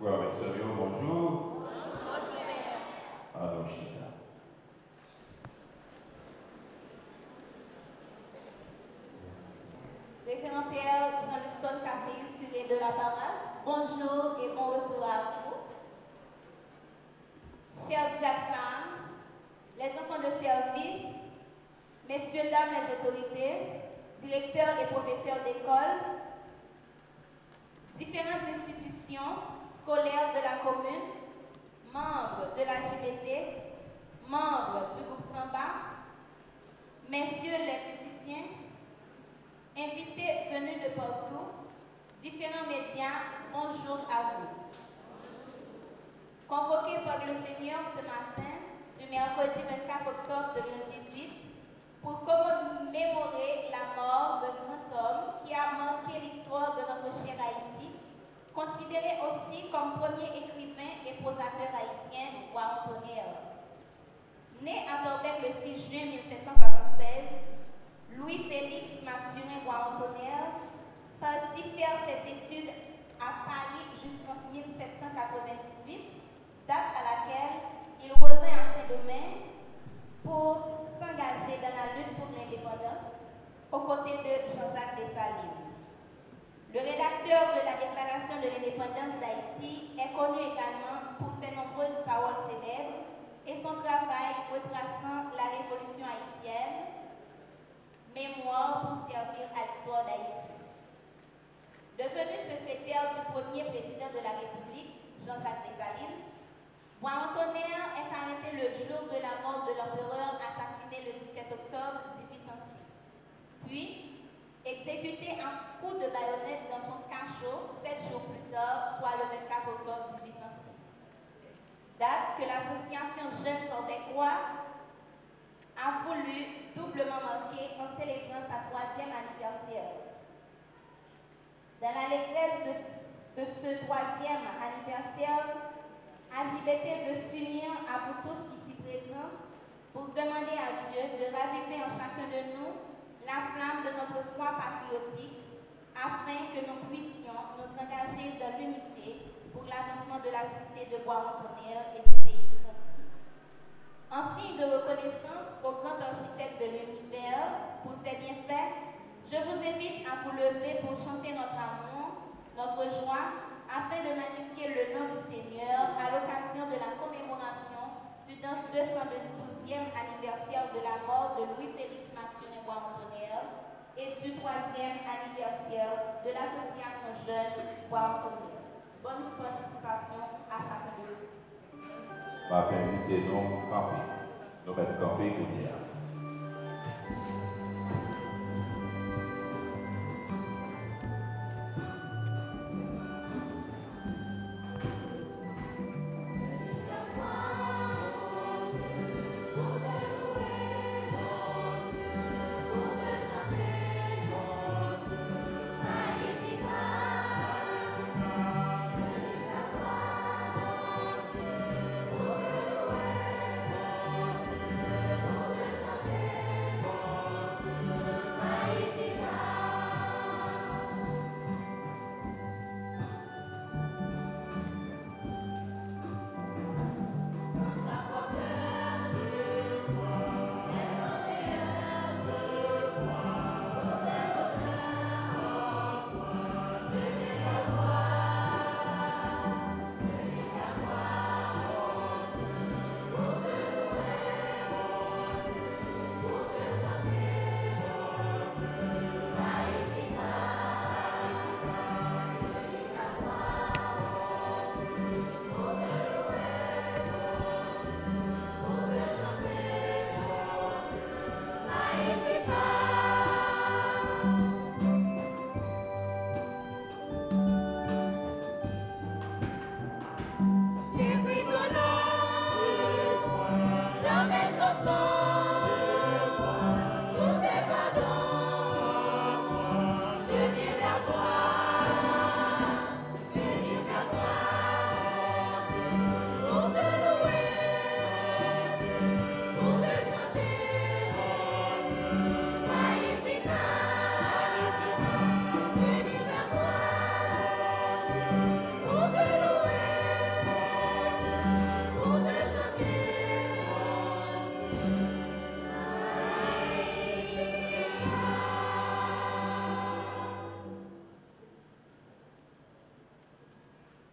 Frères et sœurs, bonjour. Alors, Chita. Référent Pierre Jean-Luc Casséus, curé de la paroisse, bonjour et bon retour à vous. Chers diaphanes, les enfants de service, messieurs, dames, les autorités, directeurs et professeurs d'école, différentes institutions scolaires de la commune, membres de la JBT, membres du groupe Samba, messieurs les musiciens, invités venus de partout, différents médias, bonjour à vous. Convoqués par le Seigneur ce matin, du mercredi 24 octobre 2018, pour commémorer la mort d'un grand homme qui a marqué l'histoire de notre cher Haïti, considéré aussi comme premier écrivain et prosateur haïtien, Juan Tonnerre. Né à Torbec le 6 juin 1776, Louis-Félix Mathurin Juan Tonnerre partit faire ses études à Paris jusqu'en 1798, date à laquelle il revint à Saint-Domingue pour s'engager dans la lutte pour l'indépendance aux côtés de Jean-Jacques Dessalines. Le rédacteur de la Déclaration de l'indépendance d'Haïti est connu également pour ses nombreuses paroles célèbres et son travail retraçant la révolution haïtienne, mémoire pour servir à l'histoire d'Haïti. Devenu secrétaire du premier président de la République, Jean-Jacques Dessalines, Juan Tonnerre est arrêté le jour de la mort de l'empereur assassiné le 17 octobre 1806, puis exécuté en coup de baïonnette dans son cachot 7 jours plus tard, soit le 24 octobre 1806. Date que l'association Jeunes Torbecquois a voulu doublement marquer en célébrant sa 3e anniversaire. Dans l'allégresse de ce 3e anniversaire, AJBT veut s'unir à vous tous ici présents pour demander à Dieu de raviver en chacun de nous la flamme de notre foi patriotique afin que nous puissions nous engager dans l'unité pour l'avancement de la cité de Bois-en-Tonnerre et du pays tout entier. En signe de reconnaissance au grand architecte de l'univers pour ses bienfaits, je vous invite à vous lever pour chanter notre amour, notre joie, afin de magnifier le nom du Seigneur à l'occasion de la commémoration du 212e anniversaire de la mort de Louis-Félix Mathurin Bois-en-Tonnerre et du 3e anniversaire de l'association Jeunes Bois-en-Tonnerre. Bonne participation à chacun de vous. Ma invité nous camper. Nous mettons camper pour dire. Chanter,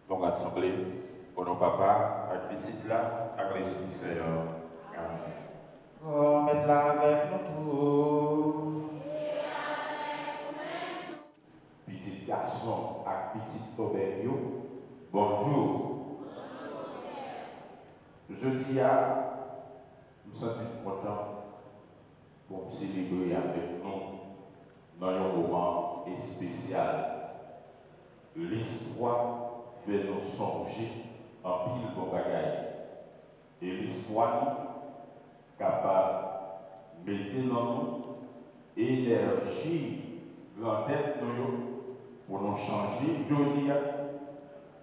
nous rassembler pour nos papas, avec petite là, avec l'Esprit Seigneur. Amen. Oh, mettez là avec nous tous. Petit garçon avec petite Obédio, bonjour. Je dis à nous sommes contents pour célébrer avec nous dans un moment spécial. L'histoire fait nous songer en pile de bagaille. Et l'histoire capable de mettre dans nous énergie, grandeur pour nous changer. Je dis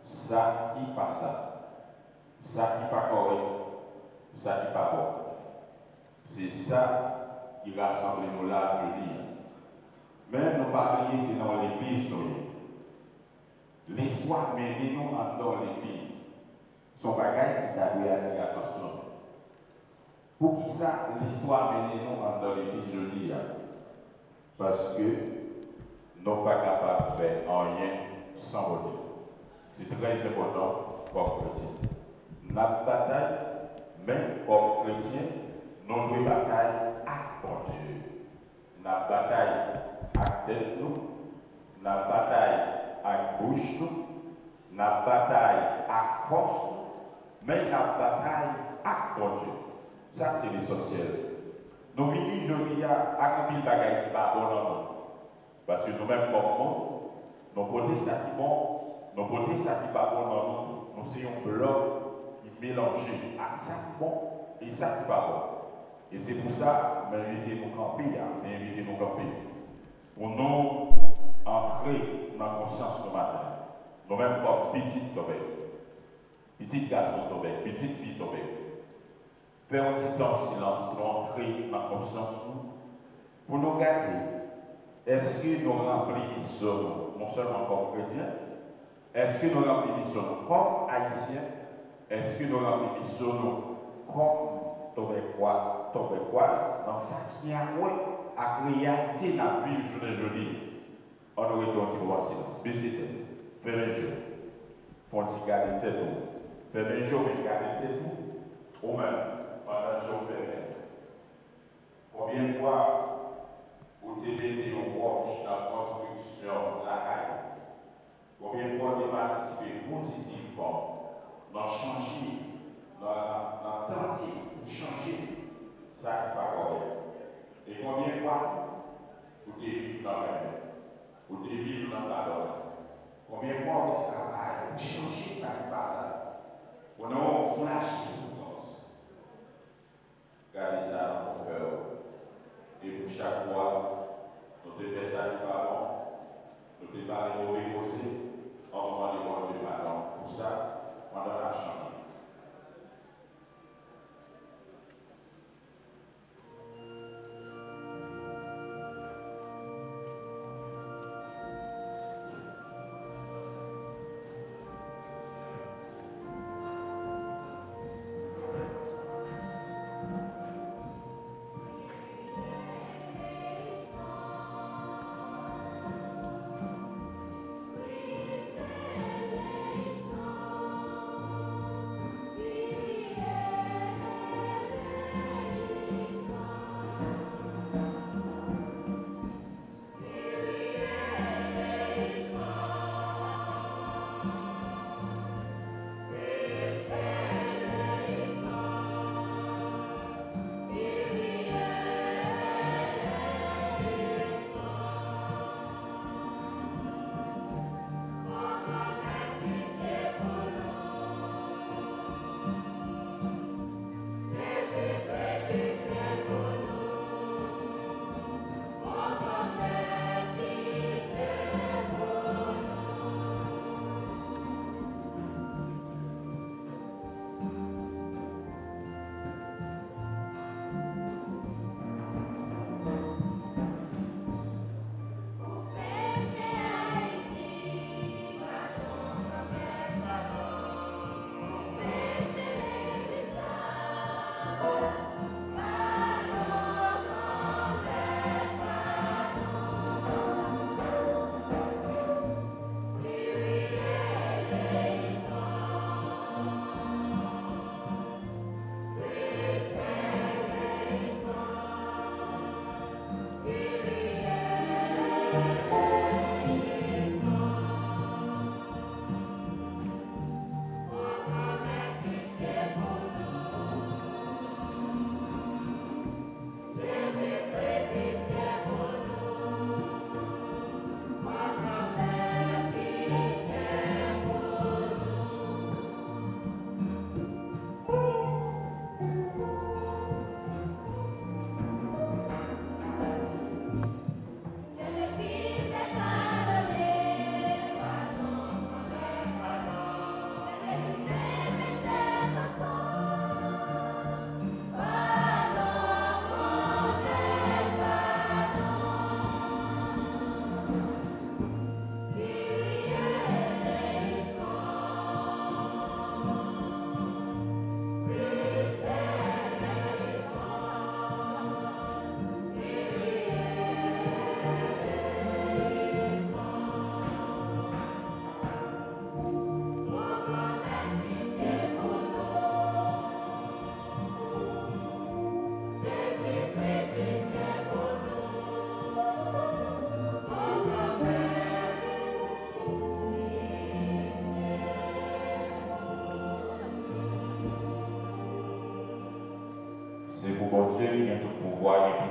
ça qui passe, ça qui pas correct, ça qui pas bon. C'est ça qui rassemble nous là, je dis. Mais nous pas oublier, c'est dans l'église. L'histoire mène nous dans l'église. Son bagage qui t'a dû attirer attention. Pour qui ça, l'histoire mène nous dans l'église, je dis. Parce que nous ne sommes pas capables de faire rien sans Dieu. C'est très important comme chrétien. Notre bataille, même comme chrétien, nous devons bataille avec bon Dieu. Notre bataille avec tête nous, notre bataille avec bouche nous, notre bataille avec force nous, mais notre bataille avec bon Dieu. Ça, c'est l'essentiel. Nous venons aujourd'hui à un bagaille qui va bon dans nous. Parce que nous-mêmes, comme monde, nous portons ça qui est bon, nous portons ça qui n'est pas bon dans nous. Nous sommes un bloc qui mélange à ça qui est bon et ça qui n'est pas bon. Et c'est pour ça que m'inviter nous camper, m'inviter nous camper. Pour nous entrer dans la conscience du matin. Nous-mêmes, comme petite tombée, petit garçon tombé, petite fille tombée. Faire un petit temps de silence pour nous entrer dans la conscience pour nous garder. Est-ce que nous remplissons, non seulement comme chrétiens, est-ce que nous remplissons comme haïtiens, est-ce que nous remplissons comme tobécoises, dans ça qui a à réalité la vie journée. On aurait dû en silence. Baissez fais les jeux. Font garder tête. Fais les jeux, mais garder tête. Ou même, pendant le jour, combien de fois vous démettez au watch dans la construction de la caille? Combien de fois vous participez positivement dans changer, dans tenter de changer ça qui n'est pas correct? Et combien de fois vous vivez dans la mer, vous vivez dans la donne? Combien de fois vous travaillez pour changer ça qui passe? Pour nous soulager souffrance. Gardez ça dans mon cœur. Et pour chaque fois, nous devons faire ça du pardon, nous devons parler au reposer, en moment de voir Dieu pardon. Pour ça, on doit la changer.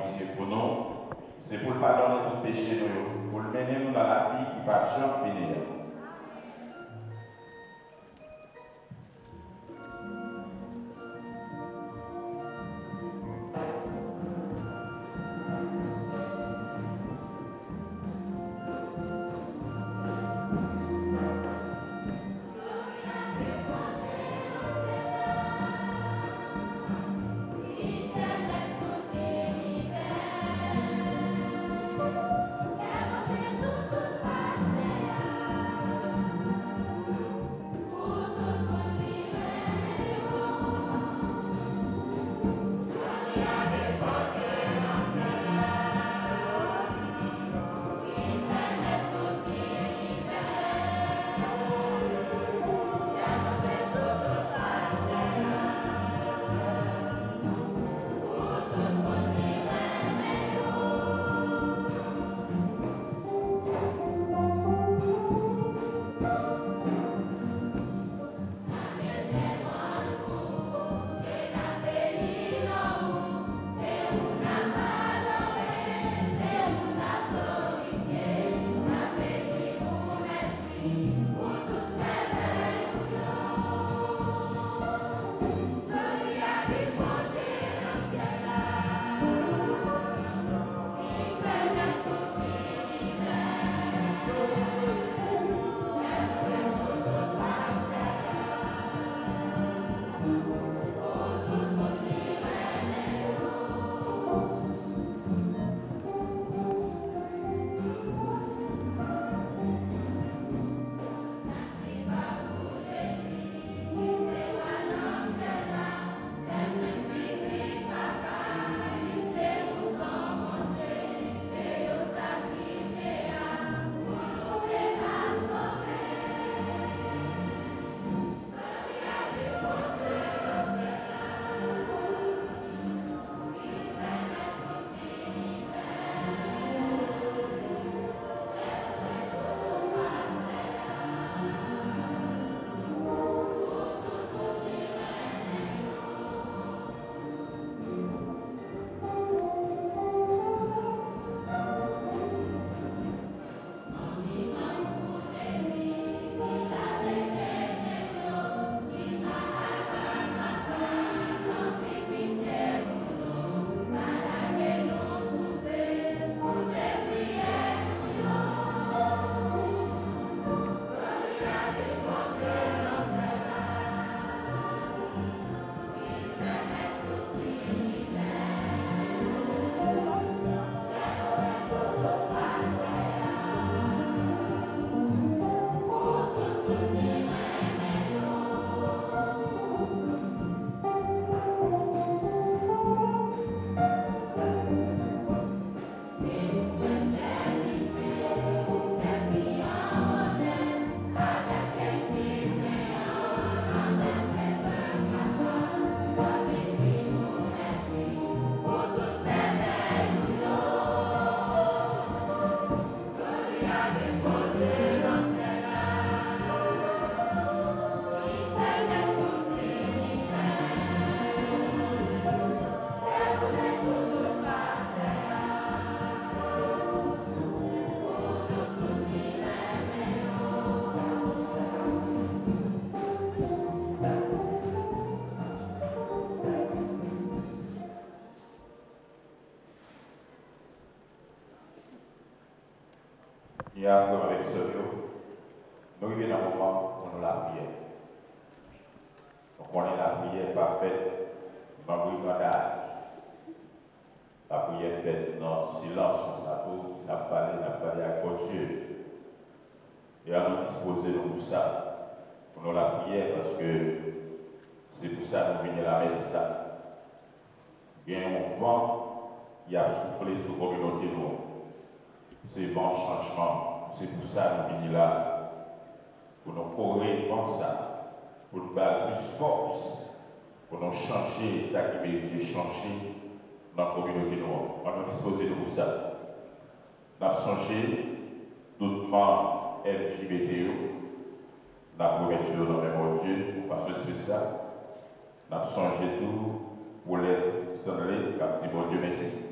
tiré pour nous, c'est pour le pardonner tout péché, pour le mener nous dans la vie qui va jamais finir. Il y a frère avec sœur, nous arrivons dans un moment où nous la prière. Donc on est la prière parfaite dans le brigandage. La prière faite dans le silence, on s'attend, on a parlé avec Dieu. Et à nous disposer de tout ça pour nous la prière parce que c'est pour ça que nous venons à la messe là. Il y a un vent qui a soufflé sur la communauté nous. C'est bon changement. C'est pour ça que nous venons là. Pour nous courir comme ça. Pour nous faire plus force. Pour nous changer ça qui mérite de changer dans la communauté noire. On nous disposer de tout ça. Nous avons changé doucement LGBTO. Nous avons remis dans le même Dieu pour faire ce spécial. Nous avons changé tout pour l'être Stanley, qui a dit bon Dieu merci.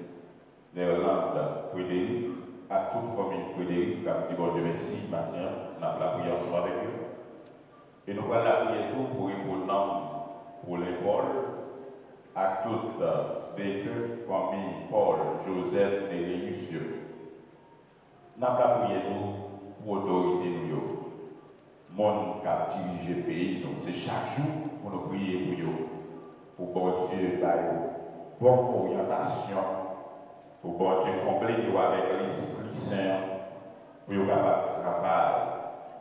Néerlande, Frédéric, à toute famille Frédéric, à petit bon Dieu merci, matin, on a la prière ensemble avec eux. Et nous allons la prière tout pour pour les Paul, à toutes les feux, famille Paul, Joseph et Lucieux. Nous allons la prière tout pour l'autorité nous. Monde qui a dirigé le pays, donc c'est chaque jour pour nous prier pour bon Dieu, bonne orientation, pour bon Dieu combler avec l'Esprit Saint, pour être capable de travailler,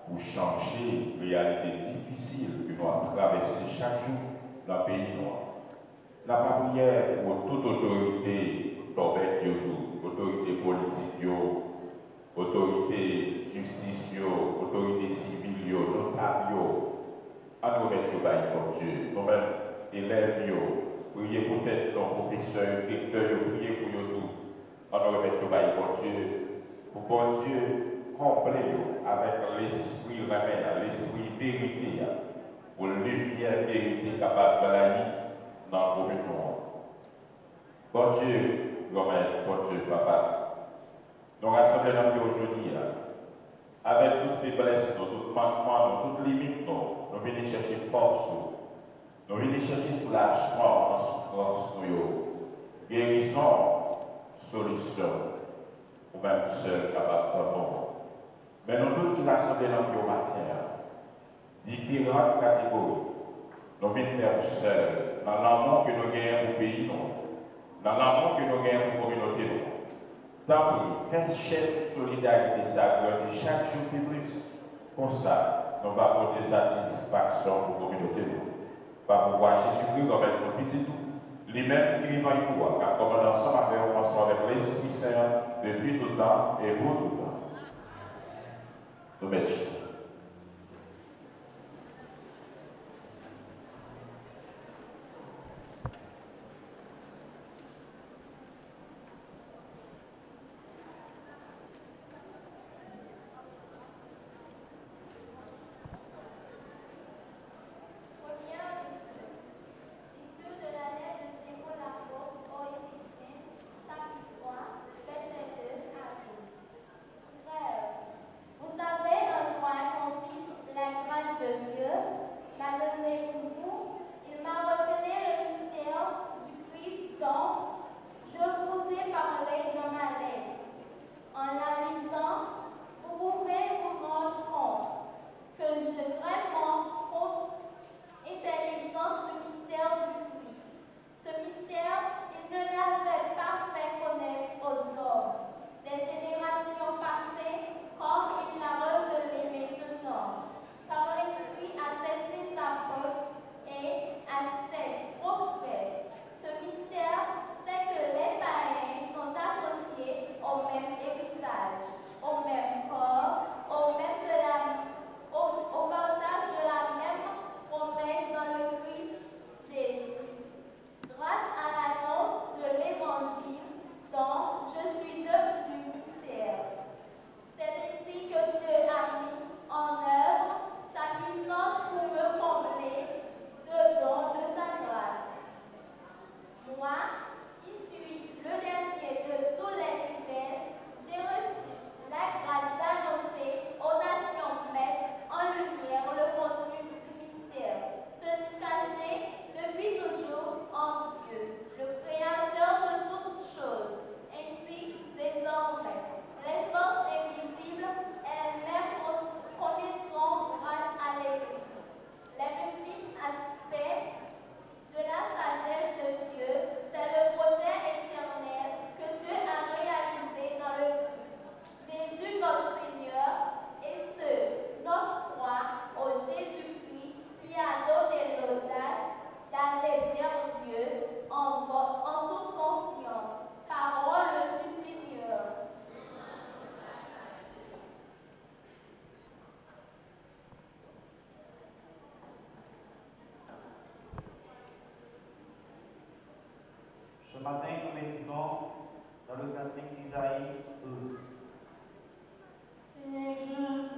pour changer les réalités difficiles que nous avons traversées chaque jour dans le pays noir. La prière pour toute autorité, autorité politique, autorité justice, autorité civile, notable, à nous mettre pour Dieu, nous-mêmes élèves, priez pour peut-être nos professeurs, directeurs, priez pour tout, à nous mettre pour Dieu, pour bon Dieu complet avec l'esprit remède, l'esprit vérité, pour lumière vérité capable de la vie dans le commune. Bon Dieu, bon Dieu, papa. Nous rassemblons aujourd'hui avec toute faiblesse, tout manquement, toute limite, nous venons chercher force, nous venons chercher soulagement dans souffrance, guérison, solution, ou même seul capable d'avoir. Mais nous tous qui rassemblons dans le matin, différentes catégories, nous venons faire seul, dans l'amour que nous gagnons au pays, dans l'amour que nous gagnons pour la communauté. Tant pis, faites chaque solidarité sacrée chaque jour de plus. Comme ça, nous allons avoir des satisfactions pour la communauté. Pas pour voir Jésus-Christ comme un petit tout. Les mêmes qui vivent en pouvoir, car comme un ensemble avec l'Esprit Saint depuis tout le temps et pour tout le temps. Nous mettons. Ce matin, nous méditons dans le cantique d'Isaïe 12. Et je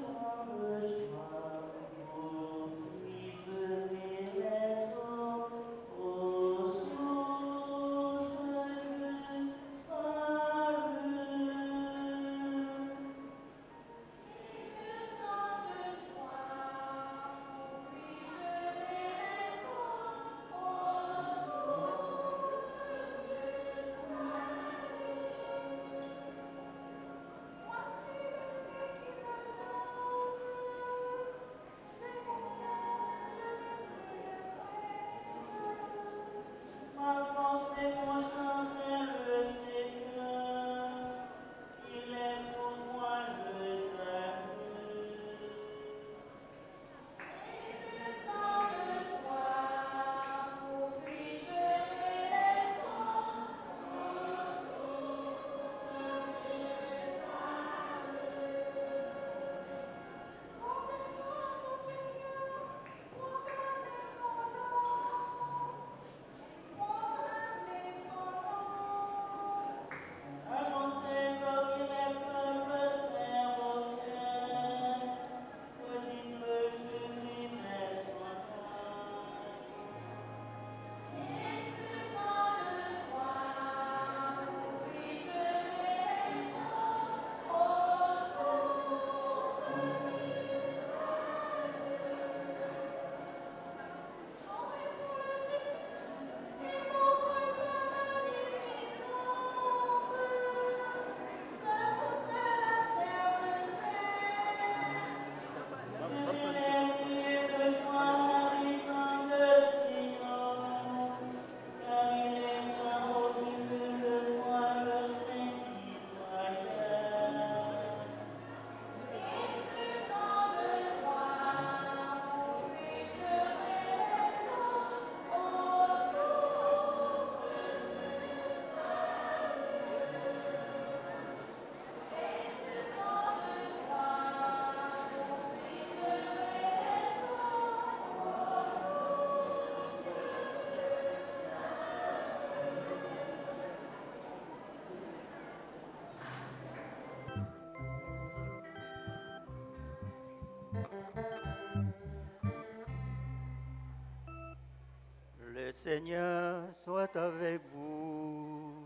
Seigneur soit avec vous.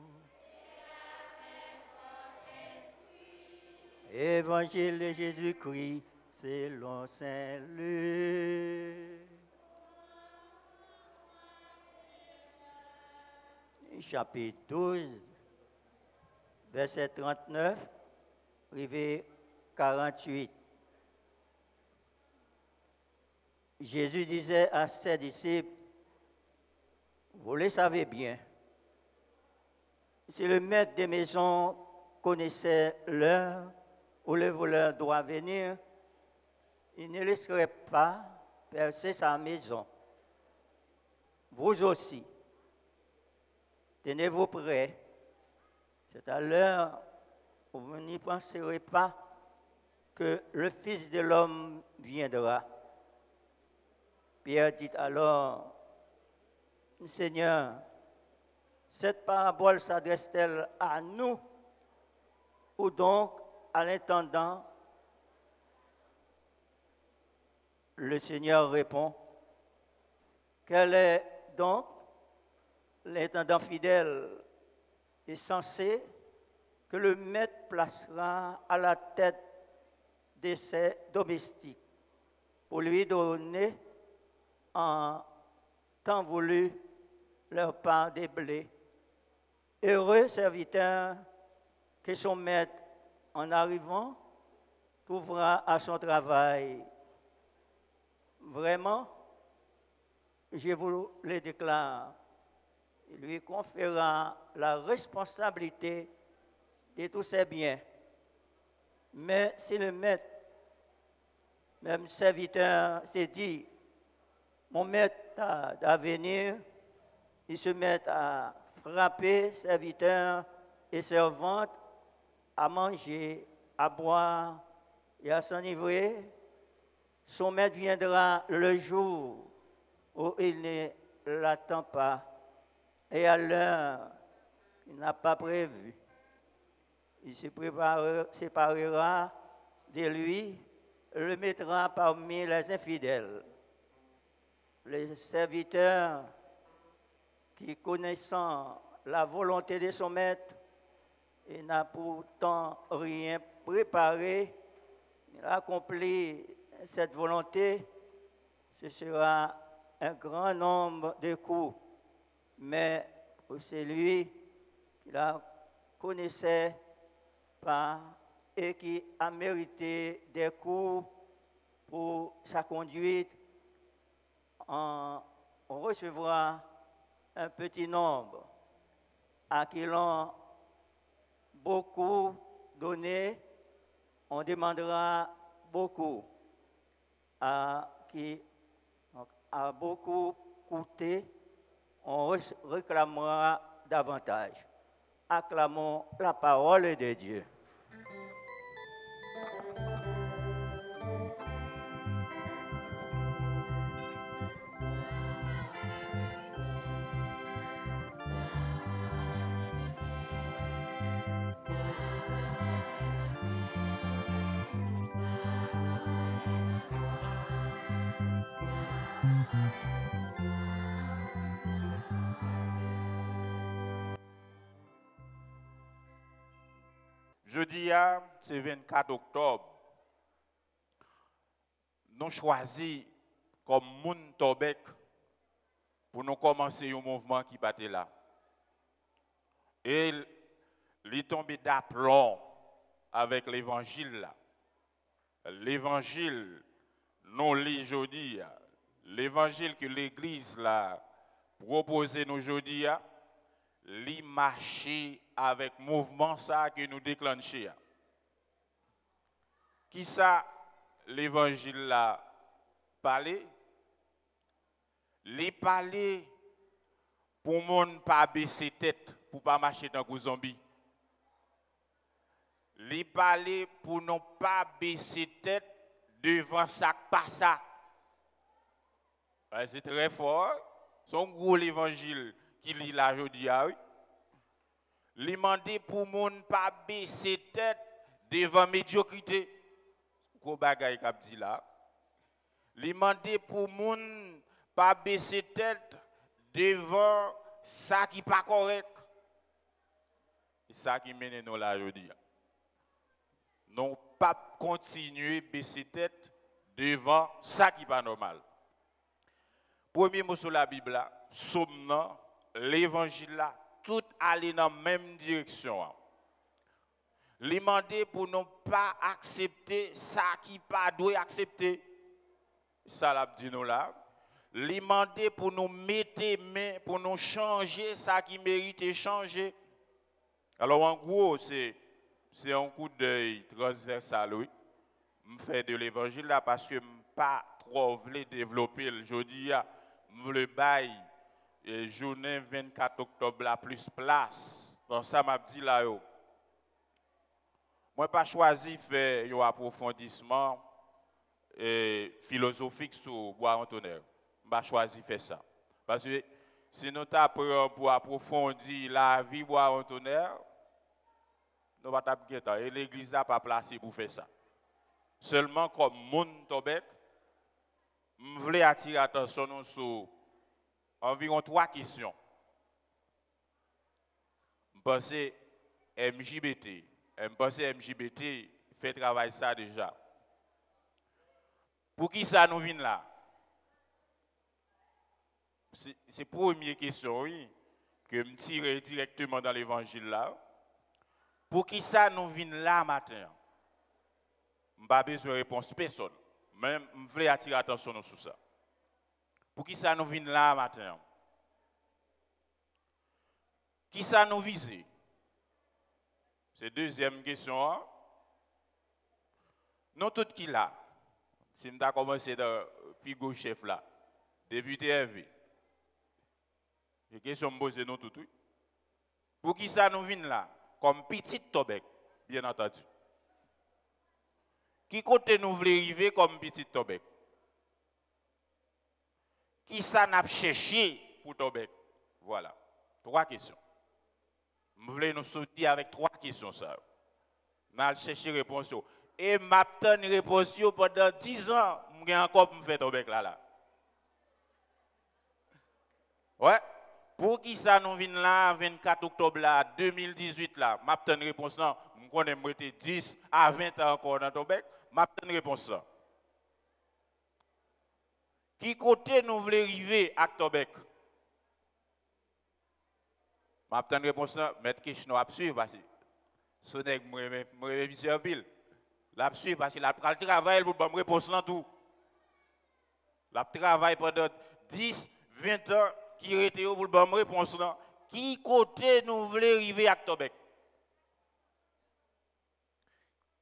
Évangile de Jésus-Christ selon Saint Luc. Chapitre 12, verset 39, arrivé 48. Jésus disait à ses disciples, vous le savez bien, si le maître des maisons connaissait l'heure où le voleur doit venir, il ne laisserait pas percer sa maison. Vous aussi, tenez-vous prêts. C'est à l'heure où vous n'y penserez pas que le Fils de l'homme viendra. Pierre dit alors, Seigneur, cette parabole s'adresse-t-elle à nous ou donc à l'intendant? Le Seigneur répond, quel est donc l'intendant fidèle et sensé que le maître placera à la tête de ses domestiques pour lui donner en temps voulu leur part des blés. Heureux serviteur que son maître, en arrivant, trouvera à son travail. Vraiment, je vous le déclare, il lui conférera la responsabilité de tous ses biens. Mais si le maître, même serviteur, s'est dit, mon maître à venir, il se met à frapper serviteurs et servantes, à manger, à boire et à s'enivrer, son maître viendra le jour où il ne l'attend pas et à l'heure qu'il n'a pas prévue. Il se séparera de lui, le mettra parmi les infidèles. Les serviteurs qui, connaissant la volonté de son maître, et n'a pourtant rien préparé, il accomplit cette volonté, ce sera un grand nombre de coups. Mais pour celui qui la connaissait pas et qui a mérité des coups pour sa conduite, on recevra un petit nombre. À qui l'on beaucoup donné, on demandera beaucoup. À qui a beaucoup coûté, on réclamera davantage. Acclamons la parole de Dieu. Jeudi, c'est 24 octobre. Nous choisissons comme moun Tobek pour nous commencer un mouvement qui battait là. Et il tombé d'aplomb avec l'évangile là. L'évangile, nous lit jeudi, l'évangile que l'église là propose nous jeudi, li marcher avec mouvement ça que nous déclencher. Qui ça l'évangile là parler? Li parler pour monde pas baisser tête pour pas marcher dans un zombie. Li parler pour non pas baisser tête devant ça pas ça. C'est très fort. Son gros l'évangile qui lit là aujourd'hui. Li mandé pour monde pas baisser tête devant médiocrité. Gros bagay k'ap dit là. Li mandé pour monde pas baisser tête devant ça qui n'est pas correct. C'est ça qui mène nous là aujourd'hui. Non pas continuer à baisser tête devant ça qui n'est pas normal. Premier mot sur la Bible, là, Somme, l'évangile là, tout aller dans la même direction. Les demander pour ne pas accepter ça qui pas doit accepter. Ça l'a dit nous là. Les demander pour nous mettre main, pour nous changer ça qui mérite changer. Alors en gros, c'est un coup d'œil transversal, oui. Je fais de l'évangile là parce que je ne pas trop voulu développer le jeudi. Je veux le bail et journée 24 octobre là plus place. Donc ça m'a dit là. Moi, pas choisi de faire un approfondissement philosophique sur Bois-en-Tonnerre. Je pas choisi de faire ça. Parce que si nous avons pour approfondir la vie Bois-en-Tonnerre, nous ne pouvons pas. Et l'Église n'a pas placé pour faire ça. Seulement comme monde Tobek, je voulais attirer l'attention sur environ 3 questions. Je pense que MJBT. Je pense que MJBT fait travailler ça déjà. Pour qui ça nous vient là? C'est la première question, oui, que je tire directement dans l'évangile là. Pour qui ça nous vient là matin? Je n'ai pas besoin de réponse personne. Même je voulais attirer l'attention sur ça. Pour qui ça nous vient là matin? Qui ça nous vise? C'est la deuxième question. Hein? Nous tous qui là? Si nous avons commencé dans le plus chef là, député Hervé. Les questions me posent nous tout. Pour qui ça nous vient là? Comme petit Tobek, bien entendu. Qui côté nous voulons arriver comme petit Tobek? Qui ça n'a cherché pour Tobek? Voilà. 3 questions. Je voulais nous sortir avec 3 questions. Ça. Nous allons chercher réponse. Et je m'attends une réponse pendant 10 ans. Je vais encore me faire Tobek là. Ouais. Pour qui ça nous vient là, 24 octobre là, 2018 là, je m'attends une réponse. Je connais 10 à 20 ans encore dans Tobek. Je m'attends une réponse. Qui côté nous voulons arriver à Tobek? Je m'attends une réponse. Mettre question à suivre parce que ce n'est que moi, M. Pile. La suivre parce qu'il a travaillé pour me réponse dans tout. La travail pendant 10, 20 ans qui était pour me réponse là. Qui côté nous voulons arriver à Tobek?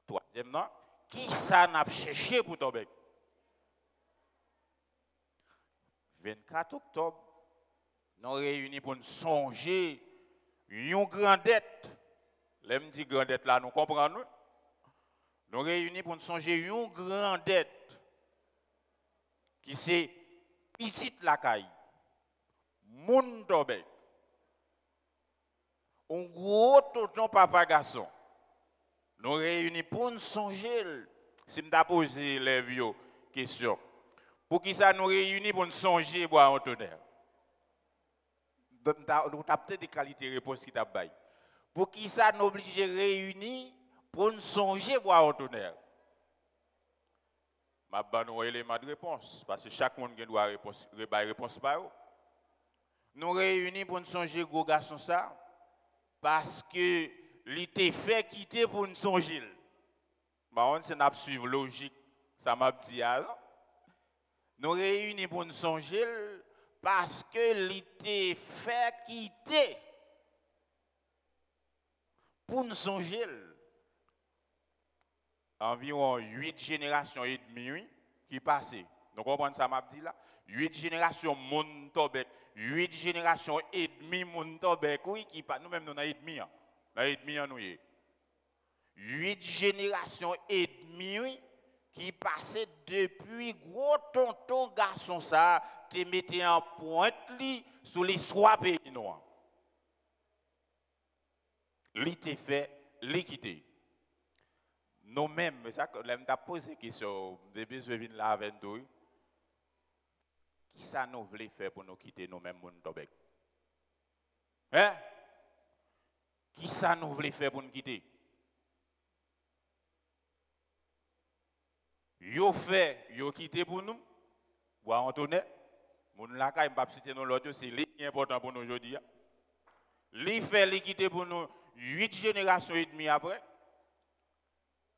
Troisièmement, qui ça n'a cherché pour Tobek? 24 octobre, nous réunis pour nous songer une grande dette. L'aime dit grande dette là, nous comprenons. Nous réunis pour nous songer une grande dette qui c'est petite la caille. Moun Tobek. Un gros tonton papa garçon. Nous réunis pour nous songer. Si je posé les vieux questions. Pour qui ça nous réunit pour nous songer Bois-en-Tonnerre? Nous avons peut-être des qualités de réponse qui t'a baillé. Pour qui ça nous oblige à réunir pour nous songer Bois-en-Tonnerre? Je vais vous élément de réponse. Parce que chaque monde doit réponse par eux. Nous réunis pour nous songer gros garçon ça. Parce que l'été fait quitter pour nous songer. C'est une suivre logique. Ça m'a dit alors. Nous réunis pour nous songer parce que l'été fait quitter pour nous songer. Environ 8 générations et demie qui passaient. Vous comprenez ça m'a dit là? 8 générations moun Tobek, 8 générations et demie moun Tobek, oui, qui pas nous-mêmes nous avons et demi. Nous et demi nous y. 8 générations et demie qui passait depuis gros tonton garçon ça, te mettait en pointe li sur l'histoire pays noir. Li te fait, li quitté. Nous-mêmes, c'est ça que l'aime t'a posé question, depuis je viens là avec toi. Qui ça nous voulait faire pour nous quitter nous-mêmes, mon Tobek? Hein? Qui ça nous voulait faire pour nous quitter? Yo fait, yo quitté pour nous. Bois Antoine, mon la caille pas citer nous l'autre, c'est important pour nous aujourd'hui. Li fait li quitter pour nous 8 générations et demie après.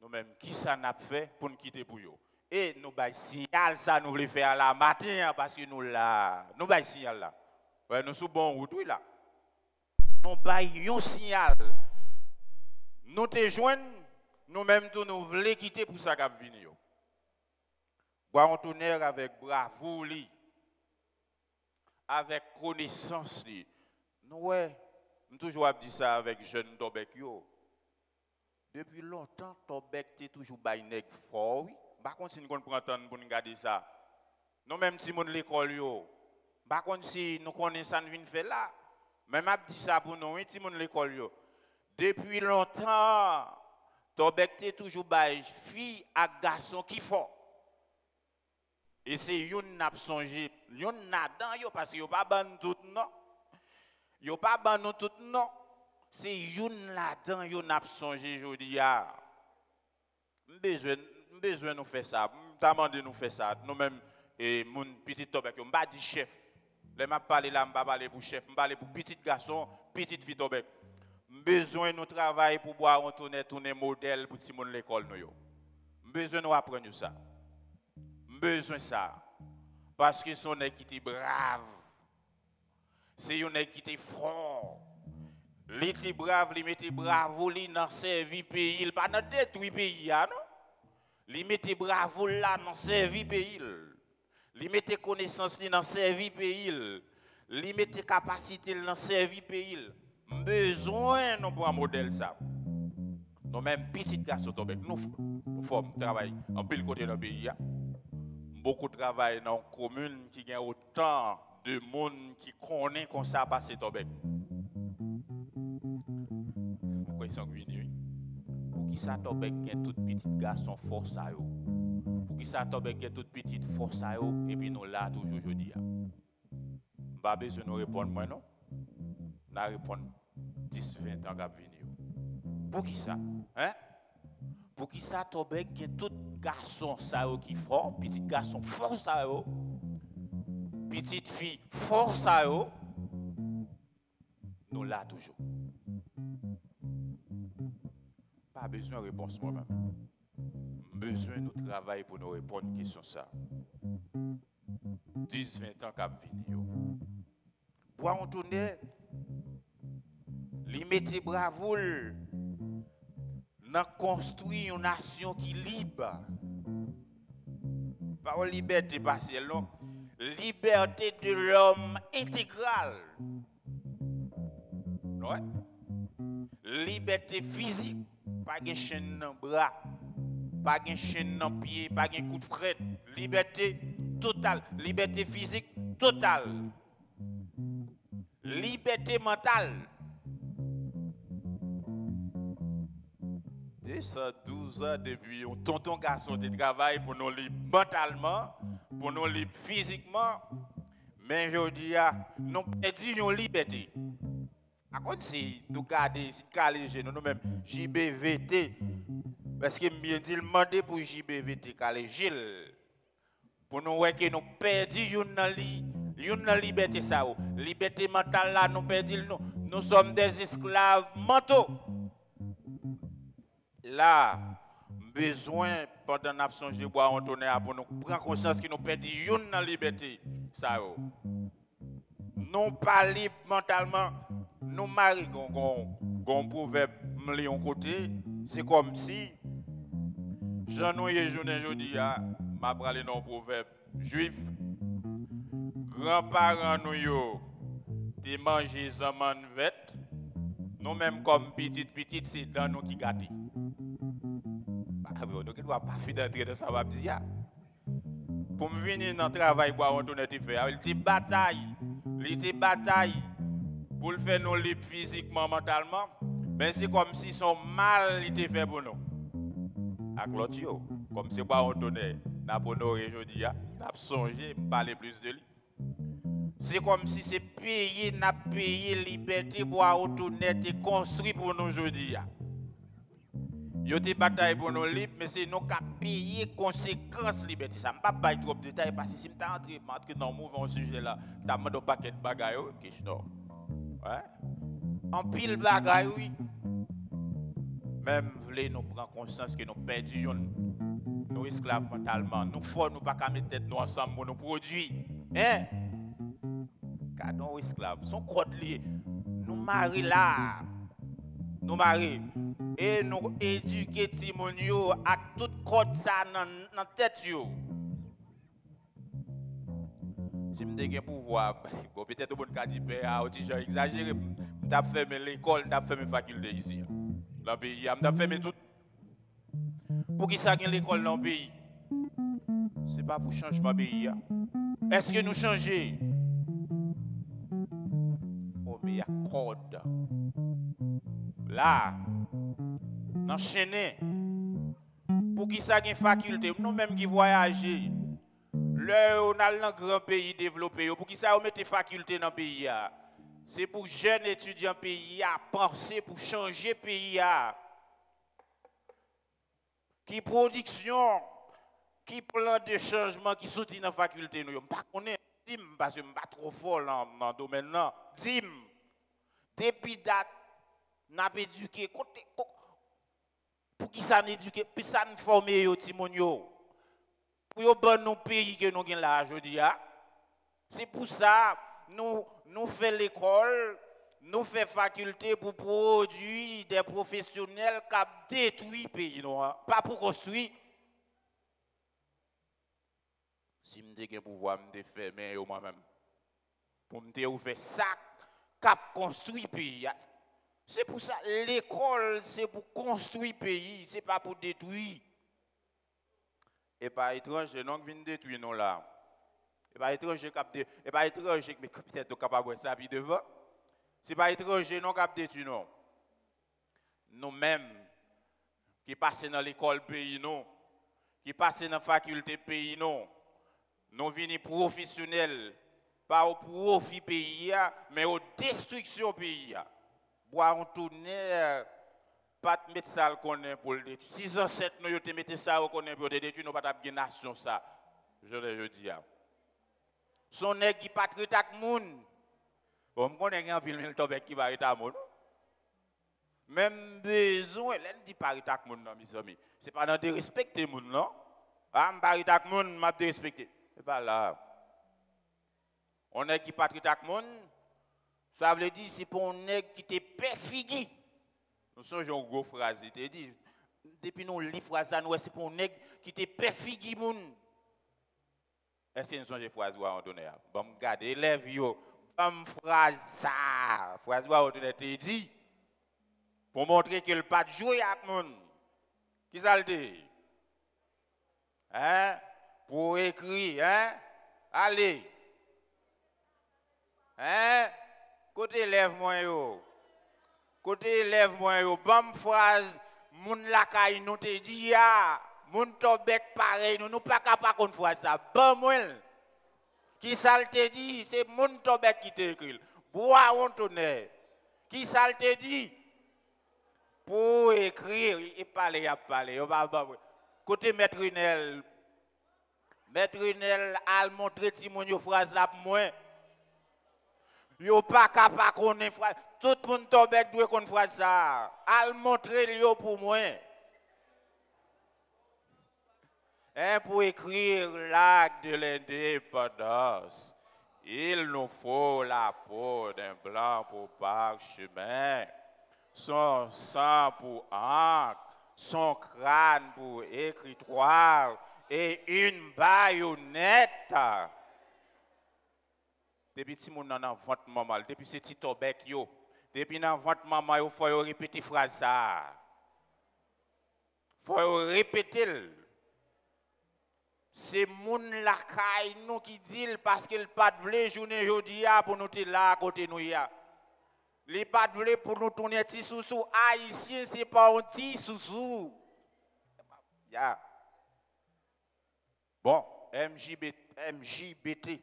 Nous-mêmes, qui ça n'a fait pour nous quitter pour eux? Et nous bail signal ça nous voulons faire la matin parce que nous là, nous bail signal là. Ouais, nous sous bon route oui là. Nous bail un signal. Nous te joindre, nous-mêmes tout nous voulons quitter pour ça qu'a venir. Bois on tourner avec bravoure li, avec connaissance li. Nous ouais, nous toujours dit ça avec jeune Tobek yo. Depuis longtemps, Tobek t'es toujours bail nèg fort oui. Par contre, si nous prenons temps pour nous garder ça, nous même si nous l'école yo, par contre si nous connaissons ça nous vient faire là, même a dit ça pour nous, si nous l'école yo. Depuis longtemps, Tobek t'es toujours bail fille à garçon qui fort. Et c'est yon n'a songé, yon n'a dans yo parce que yo pas ban tout non. Yo pas ban nous tout non. C'est yon là-dedans yon n'a songé jodi a. Besoin nous faire ça. Demandez nous faire ça. Nous même et mon petit Tobek, on pas dit chef. Les m'a parlé là, on pas parler pour chef, on parler pour petit garçon, petite fille Tobek. Besoin nous travailler pour boire on tourner modèle pour tout monde l'école nous yo. Besoin nous apprendre ça. Besoin ça. Parce que son équité brave. C'est une équité fort. Il était brave, il mettait bravo, il dans servi pays, il pas dans détruire pays non. Il mettait bravo là dans servi pays. Il mettait connaissance dans servi pays. Il mettait capacité dans servi pays. Besoin nous pour un modèle ça. Nous même petit garçon Tobek nous formons travail en pile côté dans le pays. Beaucoup de travail dans une commune qui a autant de monde qui connaît comme ça passer Tobek. Pourquoi ils sont venus? Pour qui ça Tobek gagne tout petit garçon force à eux. Pour qui ça Tobek gagne toute petite force à eux et puis nous là toujours aujourd'hui. Pas besoin de nous répondre moi non. Nous répondre 10 20 ans qu'a venir. Pour qui ça? Hein? Pour qui ça Tobek gagne tout garçon ça qui fort, petit garçon force à eux. Petite fille force à eux. Nous là toujours. Pas besoin de réponse moi-même. Besoin de travailler pour nous répondre à une question ça. 10, 20 ans qu'a venir. Pour on tourner, li mette bravo dans construire une nation qui libre. Pas liberté partielle, non. Liberté de l'homme intégrale. Ouais. Liberté physique, pas de chaîne dans bras, pas de chaîne dans pied, pas de coup de fret. Liberté totale, liberté physique totale. Liberté mentale. 212 ans depuis un tonton garçon de travail pour nous libres mentalement, pour nous libres physiquement, mais je dis, nous perdons une liberté. À contre, si nous gardons, si nous nous-mêmes, JBVT, parce que bien dit, demander pour JBVT, Gilles, pour nous voir que nous perdons une liberté, ça, liberté mentale là, nous perdons, nous sommes des esclaves mentaux. Là, besoin, pendant l'absence de bois, on tourne pour nous prendre conscience que nous perdons une liberté, ça, non pas libre mentalement. Nous marions un proverbe de côté, c'est comme si Jean-Noël aujourd'hui m'a parlé d'un proverbe juif. Grands-parents nous te mangé zaman vet, nous même comme petite c'est dans nous qui gâté. Nous ne doit pas faire d'entrer dans ça va dire. Pour me venir dans le travail pour on tourne te faire, il te bataille. Pour le faire nous libres physiquement, mentalement, mais c'est comme si son mal était fait pour nous. À Clotio, comme c'est pas on donne, n'a pas honoré aujourd'hui, n'a songé, parler plus de lui. C'est comme si c'est pays, n'a payé liberté pour retourner et construit pour nous aujourd'hui. Yo te bataille pour nos libres, mais c'est nous qui avons payé conséquences liberté. Ça ne va pas trop de détails parce que si je suis entré dans le mouvement sujet là, je suis dans un paquet de bagailles. Ouais. En pile bagaille, oui. Même voulez nous prendre conscience que nous perdons nos esclaves mentalement. Nous faut nous pas mettre tête nous ensemble pour nous produire. Hein? Car nos esclaves sont code liés. Nous marions là. Nous marions. Et nous éduquer Timonio à toute code ça dans tête yo. Si me dégaine pouvoir, bon peut-être au bon cas dit père, j'ai exagéré, m't'a fermé l'école, m't'a fermé faculté ici. Dans le pays, m't'a fermé tout. Pour qui ça gagne l'école dans le pays? C'est pas pour changement pays. Est-ce que nous changer? Oh mais il y a code. Là, enchaîner. Pour qui ça gagne faculté, nous même qui voyager. Là, on a un grand pays développé. Pour qui ça on mette faculté dans le pays? C'est pour jeunes étudiants pays à penser pour changer le pays. Qui production, qui plan de changement qui soutient dans la faculté. Nous ne connaissons pas parce que je ne suis pas trop fort dans le domaine. Dim, depuis date, nous avons éduqué. Pour qui ça nous éduqué? Puis ça nous forme, Timonio. Pour que nous pays que nous avons là aujourd'hui. C'est pour ça nous faisons l'école, nous faisons faculté pour produire des professionnels qui détruisent le pays, pas pour construire. Si je suis pouvoir me faire moi-même, pour me faire ça, qui construit le pays. C'est pour ça l'école, c'est pour construire le pays, ce n'est pas pour détruire. Et pas étranger, non, qui vient détruire nous là. Et pas étranger, et pas étranger, mais peut-être capable de ça vie devant. C'est pas étranger, non, qui détruire nous. Nous-mêmes, qui passons dans l'école pays, nous, qui passons dans la faculté pays, nous venons professionnels, pas au profit pays, mais aux destructions pays. Boire un tourner, pas de mettre ça qu'on est pour le détruire. Si ancêtres nous te mettent ça qu'on est pour le détruire, nous pas de nation ça. Je dis. Son nèg qui pas traiter avec moun. Bon, on connaît un pile tobek qui va traiter avec moun. Même besoin, elle dit pas traiter avec moun non mes amis. C'est pas dans de respecter moun non. Ah, pas traiter avec moun, m'a de respecter. C'est pas là. On est qui pas traiter avec moun. Ça veut dire c'est pour un nèg qui te perfigui. Nous sommes une grosse phrase, il te dit depuis nous lit phrase ça nous c'est pour un nèg qui te perfigui moun. Est-ce que nous sommes des phrases où on donne? Bon, regardez, élève yo, bon phrase ça, phrase où on donne te dit pour montrer qu'il pas de jouer avec moun. Qui ça le dit? Hein? Pour écrire, hein? Allez. Hein? Côté élève moi yo. Côté élève moi yo, bonne phrase moun lakay nous te dit ya, moun tobek pareil nous pas capable qu'on fasse ça. Bon moi. Qui ça te dit, c'est moun tobek qui te écrit. Bois on tonnerre. Qui ça te dit? Pour écrire et parler à parler. Côté maître Runel a montré Timonio phrase là moi. Yo pas capable qu'on phrase. Tout le monde tobek doit qu'on fasse ça. Al montrer yo pour moi. Pour écrire l'acte de l'indépendance, il nous faut la peau d'un blanc pour parchemin, son sang pour encre, son crâne pour écritoire et une baïonnette. Depuis que mon nan vente maman, depuis ce petit tobek yo, depuis nan vente maman yo, faut répéter phrase ça. Faut répéter. C'est moun lakay nous qui dit parce qu'il pas de vle journée jodi pour nous te là à côté nous ya. Les pas de vle pour nous tourner ti sousou haïtien c'est pas un ti sousou. Ya. Bon, MJBT.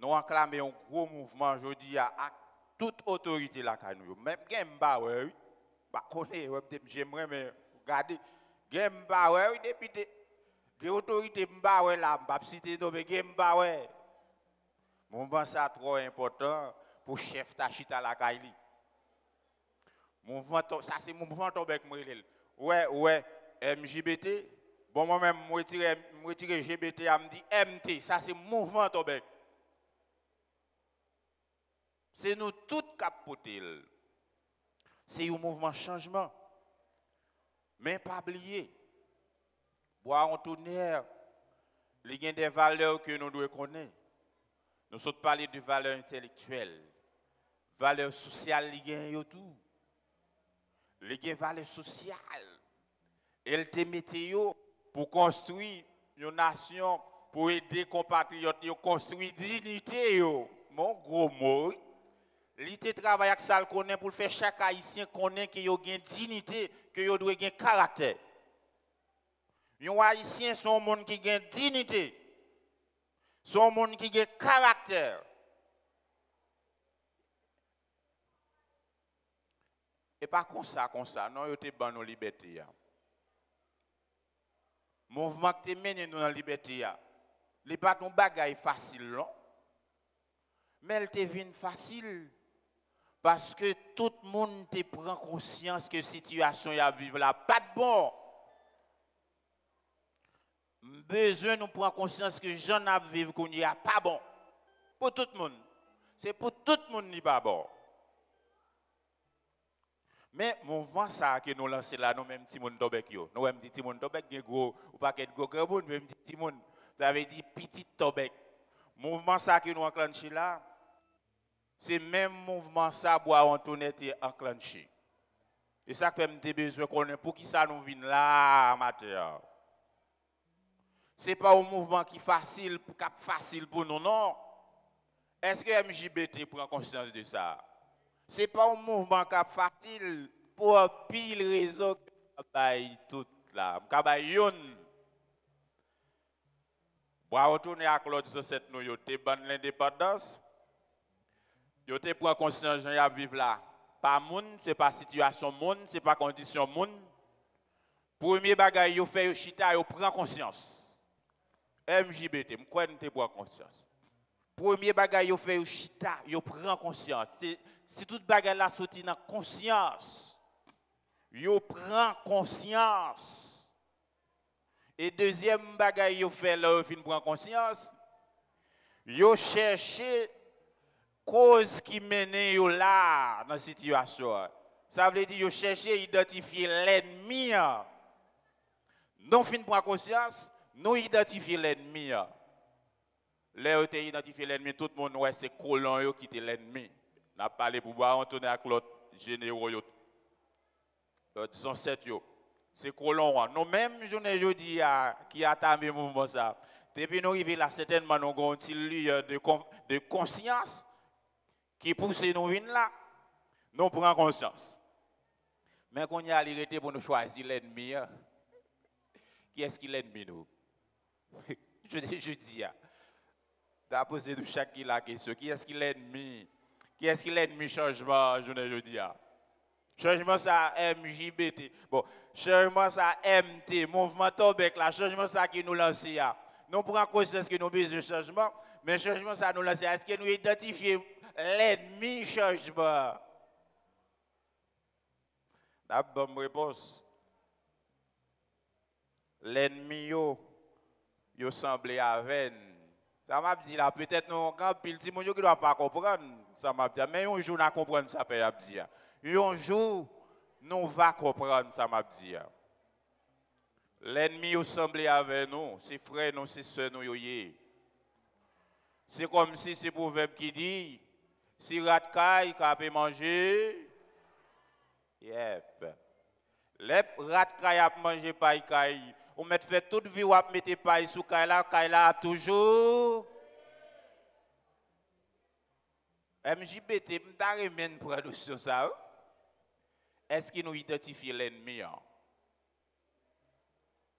nous réclamons un gros mouvement aujourd'hui à toute autorité là ka nous. Même Gemba ouais, pas connaît, j'aimerais mais regarder Gemba ouais depuis des autorités Mba ouais là, pas citer non mais Gemba ouais. Mouvement ça trop important pour chef Tachita la Kaili. Mouvement ça c'est mouvement Tobek Mrelel. Ouais, MJBT. Bon moi-même me retirer GBT a me dit MT, ça c'est mouvement Tobek. C'est nous tous capotel. C'est un mouvement changement. Mais pas oublier. Boire en tonnerre, il y a des valeurs que nous devons connaître. Nous sommes parlé de valeurs intellectuelles, valeurs sociales, il y a tout. Il y a des valeurs sociales. Elle te mette pour construire une nation, pour aider les compatriotes à construire dignité. Mon gros mot. Il te travaille avec ça pour faire chaque haïtien connaître qu'il y a une dignité, qu'il y a un caractère. Les haïtiens sont un monde qui a une dignité. Sont un monde qui a un caractère. Et pas comme ça, non, ils ont ban nos libertés. Le mouvement qui mène nous dans la liberté, ce n'est pas un bagage facile, non? Mais elle te vient facile. Parce que tout le monde te prend conscience que la situation à vivre là, pas de bon. Besoin nous prendre conscience que j'en ai vivre qu'on n'y a pas bon. Pour tout le monde. C'est pour tout le monde qui n'est pas bon. Mais mouvement ça que nous lançons là, nous même Timon Tobek yo. Nous même dit Timon Tobek gen gros ou pas qu'être gros grand monde, même dit Timon. Vous avez dit petit Tobek. Mouvement ça que nous enclenché là, c'est même mouvement ça boire Antoinette est enclenché. Et ça fait me besoin qu'on pour qui ça nous vient là matin. C'est pas un mouvement qui facile pour nous non. Est-ce que MJBT prend conscience de ça? C'est pas un mouvement qui est facile pour pile réseau qui tout là. Pour retourner à Claude 17 nous yo te ban l'indépendance. Yo te prend conscience gens y a vivre là. Pas moun, c'est pas situation moun, c'est pas condition moun. Premier bagay yo fait yo chita yo prend conscience. MJBT, m'kwen te prend conscience. Premier bagay yo fait yo chita, yo prend conscience. Si toute bagay la sorti dans conscience, yo prend conscience. Et deuxième bagay yo fait là yo fin prend conscience, yo chercher cause qui mène yo là dans situation. Ça veut dire yo chercher identifier l'ennemi. Non fin prend conscience, nous identifier l'ennemi. Là où tu identifié l'ennemi, tout le monde ouais c'est colon qui était l'ennemi. N'a parlé pour voir Antoine avec l'autre généraux yo. Disons 7 yo. C'est colon. Nous même journée jeudi qui a tamé mouvement ça. Depuis nous arriver là certainement nous avons une lueur de conscience qui pousse nous venir là. Nous prenons conscience. Mais qu'on y a l'arrêté pour nous choisir l'ennemi. Qui est-ce qui l'ennemi nous? Je dis t'as posé de chaque la question. Qui est-ce qui l'ennemi? Qui est-ce qui l'ennemi changement, je dis. Changement ça MJBT. Bon, changement ça MT, mouvement Tobek, là, changement ça qui nous lance. Nous prenons conscience que nous avons besoin de changement, mais changement ça nous lance. Est-ce que nous identifions l'ennemi changement? La bonne réponse. L'ennemi yo semblé à veine. Ça m'a dit là, peut-être nous, quand pile petit monde qui doit pas comprendre, ça m'a dit, mais un jour, nous comprendre ça, peut dire. Un jour, nous va comprendre ça, m'a dit. L'ennemi au semblé avec nous, c'est frères nous, c'est sœurs nous, c'est comme si c'est proverbe qui dit, si rat caille, peut manger, yep. Les rat caille a manger paille caille. On met fait toute vie ou mettre paille sous Kaila toujours. MJBT m'ta remène production ça. Est-ce que nous identifions l'ennemi?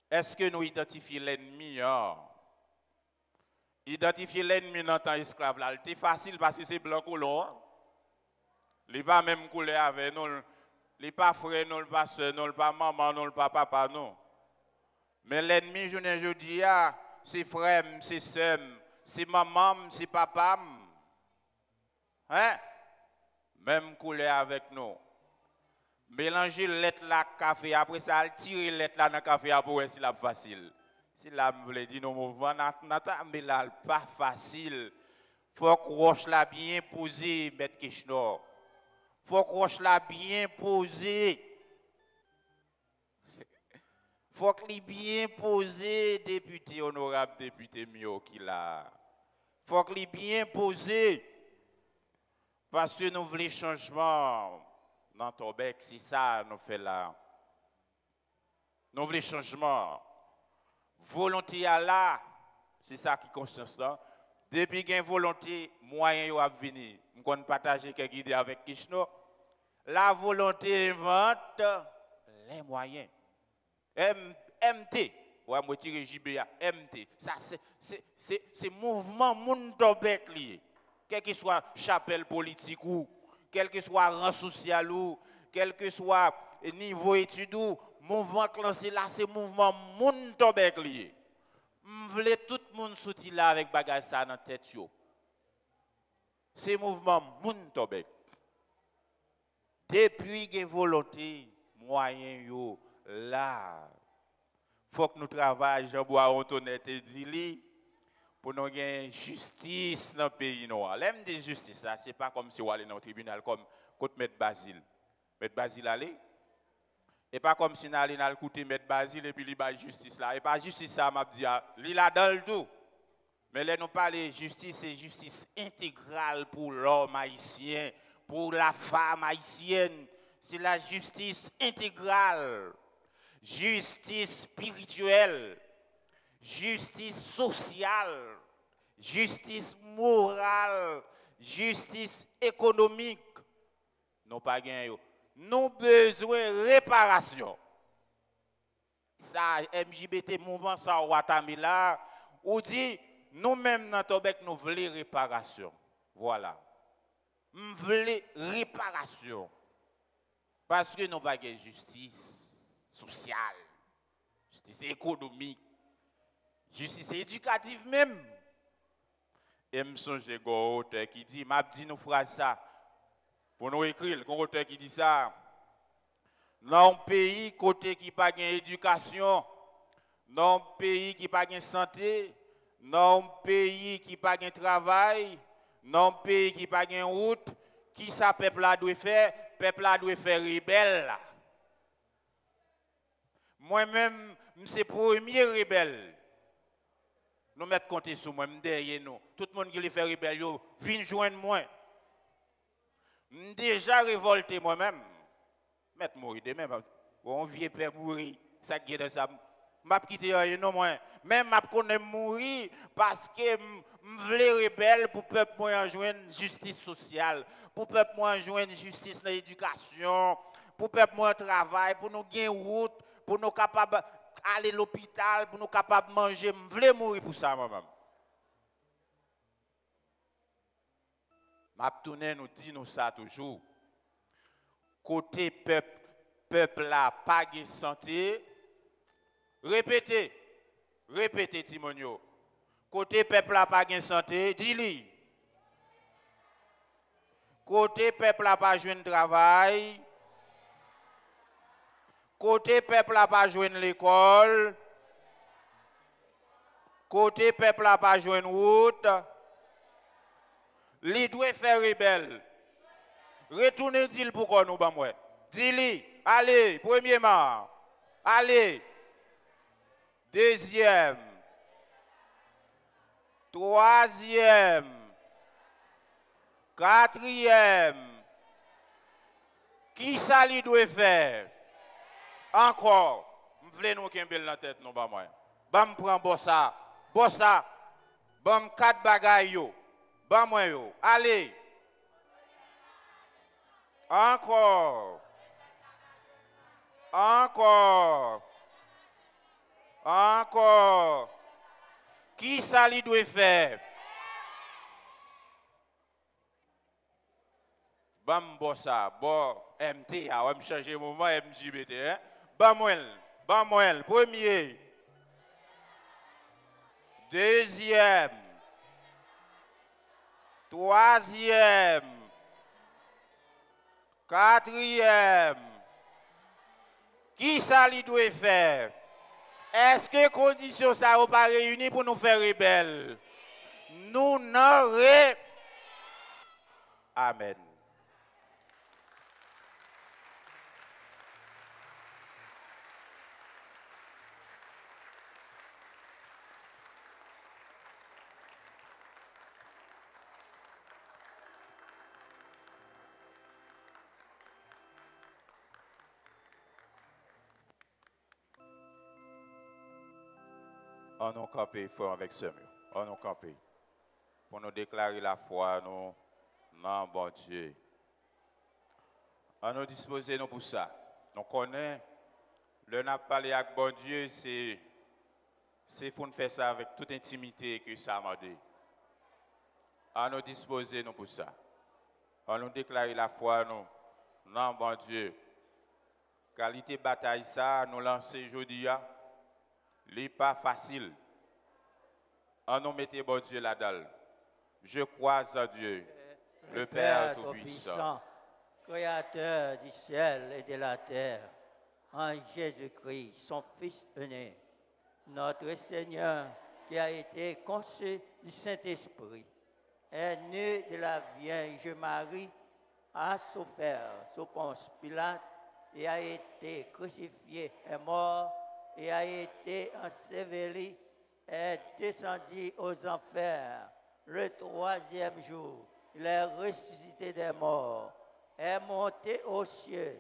Est-ce que nous identifions l'ennemi? Identifier l'ennemi dans le temps esclave là, c'est facile parce que c'est blanc colon. Il n'est pas même couleur avec nous, il n'est pas frère, non, il n'est pas soeur, non, il n'est pas maman, non, il n'est pas papa, non. Mais l'ennemi, je dis, c'est frère, c'est soeur, c'est maman, c'est papa. Hein? Même couleur avec nous. Mélanger lettre là café après ça tirer lettre là dans café après c'est la facile. Si là me voulait dire nos mouvements mais là pas facile. Faut que roche là bien posé mettre Kishno. Faut que roche là bien posé. Faut que bien posé député honorable député Mio qui là. Faut que bien posé parce que nous voulons changement. Dans ton bec, c'est ça nous fait là. Nous voulons changement. Volonté à là, c'est ça qui consiste là. Depuis qu'il y a une volonté, moyen à venir. Nous allons partager quelques idées avec Kishno. La volonté invente les moyens. MT. Ouais, moi tire JBA. MT. Ça c'est mouvement moun ton bec lié. Quel que soit chapelle politique ou quel que soit rang social ou, quel que soit niveau études ou, mouvement classé là, c'est mouvement moun tobek lié. M'vle tout le monde sorti là avec bagage ça dans tête yo. C'est mouvement moun tobek. Depuis que volonté, moyen yo là, faut que nous travaillions Jean-Bois Antoinette et Dili pour nous gagner justice dans le pays noir. L'aime de justice, ce n'est pas comme si on allait dans le tribunal comme contre M. Basile. M. Basile allait. Et pas comme si on allait dans le côté M. Basile et puis il y a justice là. Et pas justice ça, m'a dit, il a dans le tout. Mais là, nous parlons de justice, c'est justice intégrale pour l'homme haïtien, pour la femme haïtienne. C'est la justice intégrale, justice spirituelle. Justice sociale, justice morale, justice économique. Nous pas gagné. Nous besoin de réparation. Ça, MJBT mouvement ça Ouattamila, ou dit nous-mêmes dans Tobek nous voulons réparation. Voilà. Nous voulons réparation. Parce que nous pas gagné justice sociale, justice économique. Justice éducative même. Et me songe un auteur qui dit, m'a dit nous phrase ça pour nous écrire, un auteur qui dit ça. Dans un pays côté qui pas gain éducation, dans un pays qui pas gain santé, dans un pays qui pas gain travail, dans un pays qui pas gain route, qui ça peuple là doit faire? Peuple là doit faire rebelle. Moi-même, c'est premier rebelle. Nous mettons compter sur moi, derrière nous. Tout le monde qui fait rébellion, vient joindre moi. Déjà révolté moi-même. Mettre mourir demain. On vient père mourir. Ça qui est de ça. Je vais quitter non moi. Même je connais mourir parce que je veux rebelle pour le peuple moi joindre justice sociale, pour le peuple moi joindre justice dans l'éducation, pour le peuple moi travail, pour nous gagner route, pour nous capables aller à l'hôpital pour nous capables de manger, je veux mourir pour ça moi-même. M'abtourner nous dit nous ça toujours. Côté peuple là pas de santé. Répétez Timonio. Côté peuple là pas de santé, dis-lui. Côté peuple là pas joindre travail. Côté peuple n'a pas joindre l'école. Côté peuple n'a pas joindre route. Li doit faire rebelle. Retournez dit pourquoi nous bamwe. Dis-lui, allez, premièrement. Allez. Deuxième. Troisième. Quatrième. Qui ça li doit faire? Encore, je voulais nous kembel dans la tête, non, pas moi. Bam prend bossa, bam 4 bagailles yo, bam moi yo. Allez. Encore. Qui ça lui doit faire? Bam bossa, bon MT, on va changer moment MJBT hein. Bamuel, premier. Deuxième. Troisième. Quatrième. Qui ça lui doit faire? Est-ce que conditions ça va pas réunies pour nous faire rebelle? Nous n'aurons. Amen. On nous campé fort avec ce mur. On nous campé. Pour nous déclarer la foi, nous, non, bon Dieu. On nous disposer nous pour ça. Nous connaissons, le n'a parlé avec bon Dieu, c'est pour nous faire ça avec toute intimité que ça m'a dit. On nous disposer nous pour ça. On nous déclarer la foi, nous, non, bon Dieu. Qualité bataille ça, nous lancer aujourd'hui. n'est pas facile. On nous mettait bon Dieu là-dedans. Je crois en Dieu, le Père Tout-Puissant, Créateur du ciel et de la terre, en Jésus-Christ, son Fils aîné, notre Seigneur, qui a été conçu du Saint-Esprit, est né de la Vierge Marie, a souffert sous Ponce Pilate, et a été crucifié, est mort, et a été enseveli, est descendu aux enfers. Le troisième jour, il est ressuscité des morts, est monté aux cieux,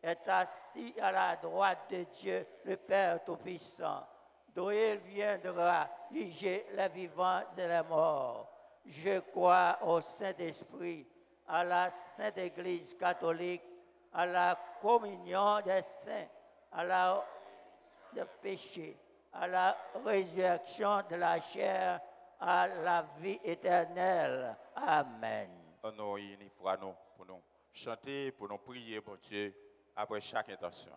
est assis à la droite de Dieu, le Père Tout-Puissant, d'où il viendra juger les vivants et les morts. Je crois au Saint-Esprit, à la Sainte Église catholique, à la communion des saints, à la de péché, à la résurrection de la chair, à la vie éternelle. Amen. Nous unis pour nous chanter, pour nous prier, bon Dieu, après chaque intention.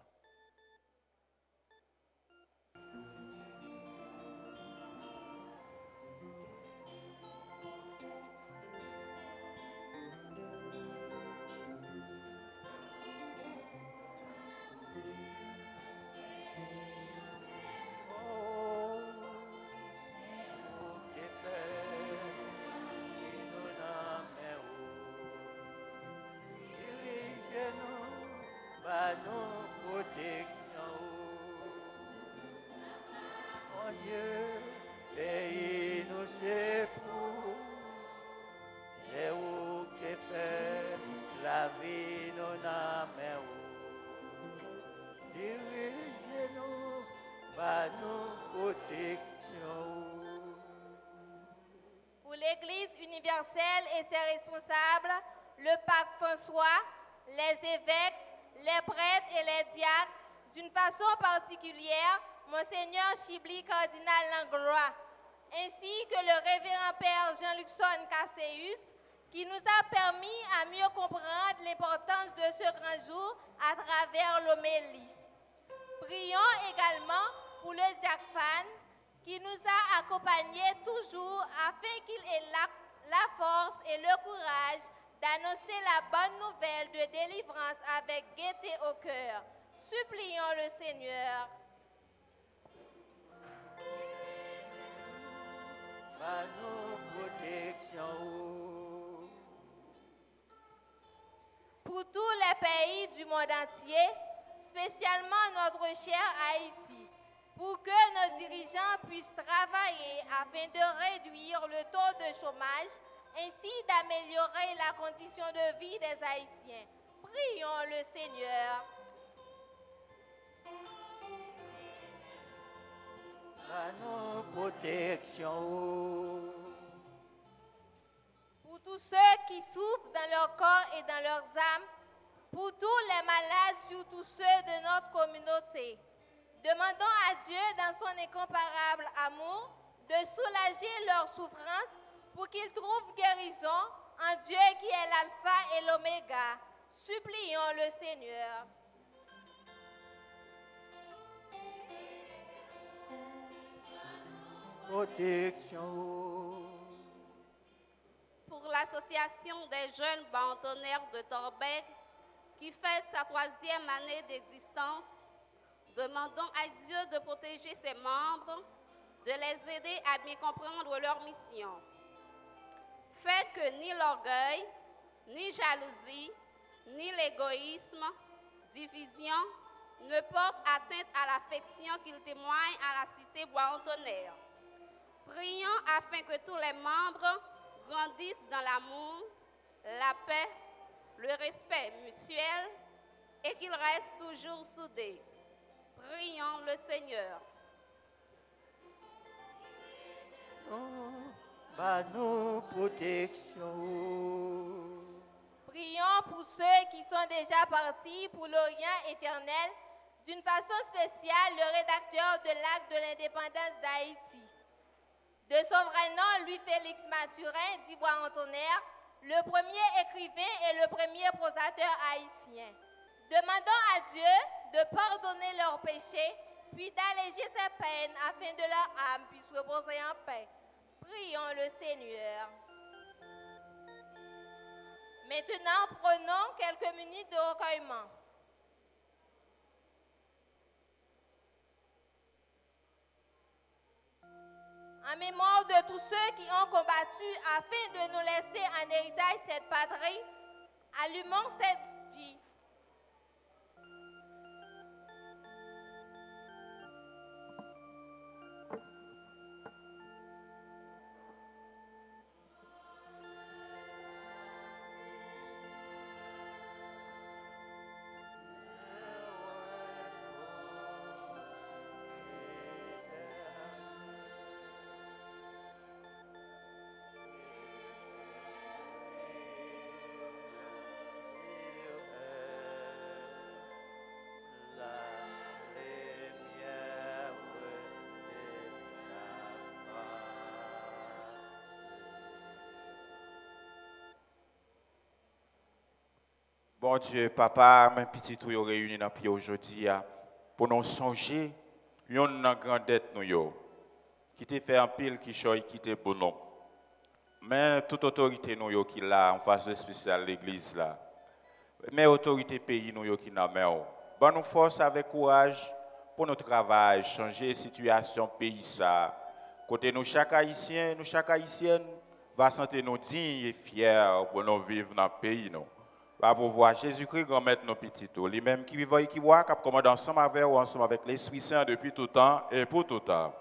Pour l'Église universelle et ses responsables, le pape François, les évêques, les prêtres et les diacres, d'une façon particulière, Monseigneur Chibli Cardinal Langlois, ainsi que le révérend Père Jean-Luxon Casséus, qui nous a permis à mieux comprendre l'importance de ce grand jour à travers l'homélie. Prions également pour le diacophane, qui nous a accompagnés toujours afin qu'il ait la force et le courage d'annoncer la bonne nouvelle de délivrance avec gaieté au cœur. Supplions le Seigneur. Pour tous les pays du monde entier, spécialement notre cher Haïti, pour que nos dirigeants puissent travailler afin de réduire le taux de chômage, ainsi d'améliorer la condition de vie des Haïtiens. Prions le Seigneur. Pour tous ceux qui souffrent dans leur corps et dans leurs âmes, pour tous les malades, surtout ceux de notre communauté. Demandons à Dieu, dans son incomparable amour, de soulager leurs souffrances pour qu'ils trouvent guérison en Dieu qui est l'alpha et l'oméga. Supplions le Seigneur. Protection. Pour l'association des jeunes bantonnaires de Torbec, qui fête sa 3e année d'existence, demandons à Dieu de protéger ses membres, de les aider à bien comprendre leur mission. Faites que ni l'orgueil, ni jalousie, ni l'égoïsme, division, ne portent atteinte à l'affection qu'ils témoignent à la cité Bois-en-Tonnerre. Prions afin que tous les membres grandissent dans l'amour, la paix, le respect mutuel et qu'ils restent toujours soudés. Prions le Seigneur. Nous protection. Prions pour ceux qui sont déjà partis pour l'Orient éternel, d'une façon spéciale le rédacteur de l'acte de l'indépendance d'Haïti. De son vrai nom, Louis-Félix Mathurin, dit Bois-en-Tonnerre, le premier écrivain et le premier prosateur haïtien. Demandons à Dieu de pardonner leurs péchés, puis d'alléger ses peines afin que leur âme puisse reposer en paix. Prions le Seigneur. Maintenant, prenons quelques minutes de recueillement. En mémoire de tous ceux qui ont combattu afin de nous laisser en héritage cette patrie, allumons cette vie. Bon Dieu, papa, mes petits tout yo réunis dans pied aujourd'hui pour nous songer yon nan grandette nous yo qui te fait en pile qui choy qui te pour nous. Mais toute autorité nous yo qui là en face de spécial l'église là. Mais autorité pays nous yo qui n'a main. Bon nous force avec courage pour notre travail, changer la situation pays ça. Côté nous chaque haïtien, nous chaque haïtienne va sentir nous dignes et fiers pour nous vivre dans le pays nous. Va pour voir Jésus-Christ grand maître nos petits tout, lui-même qui vit qui voit qui commande ensemble avec ou ensemble avec l'Esprit Saint depuis tout temps et pour tout temps.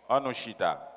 En nous chita.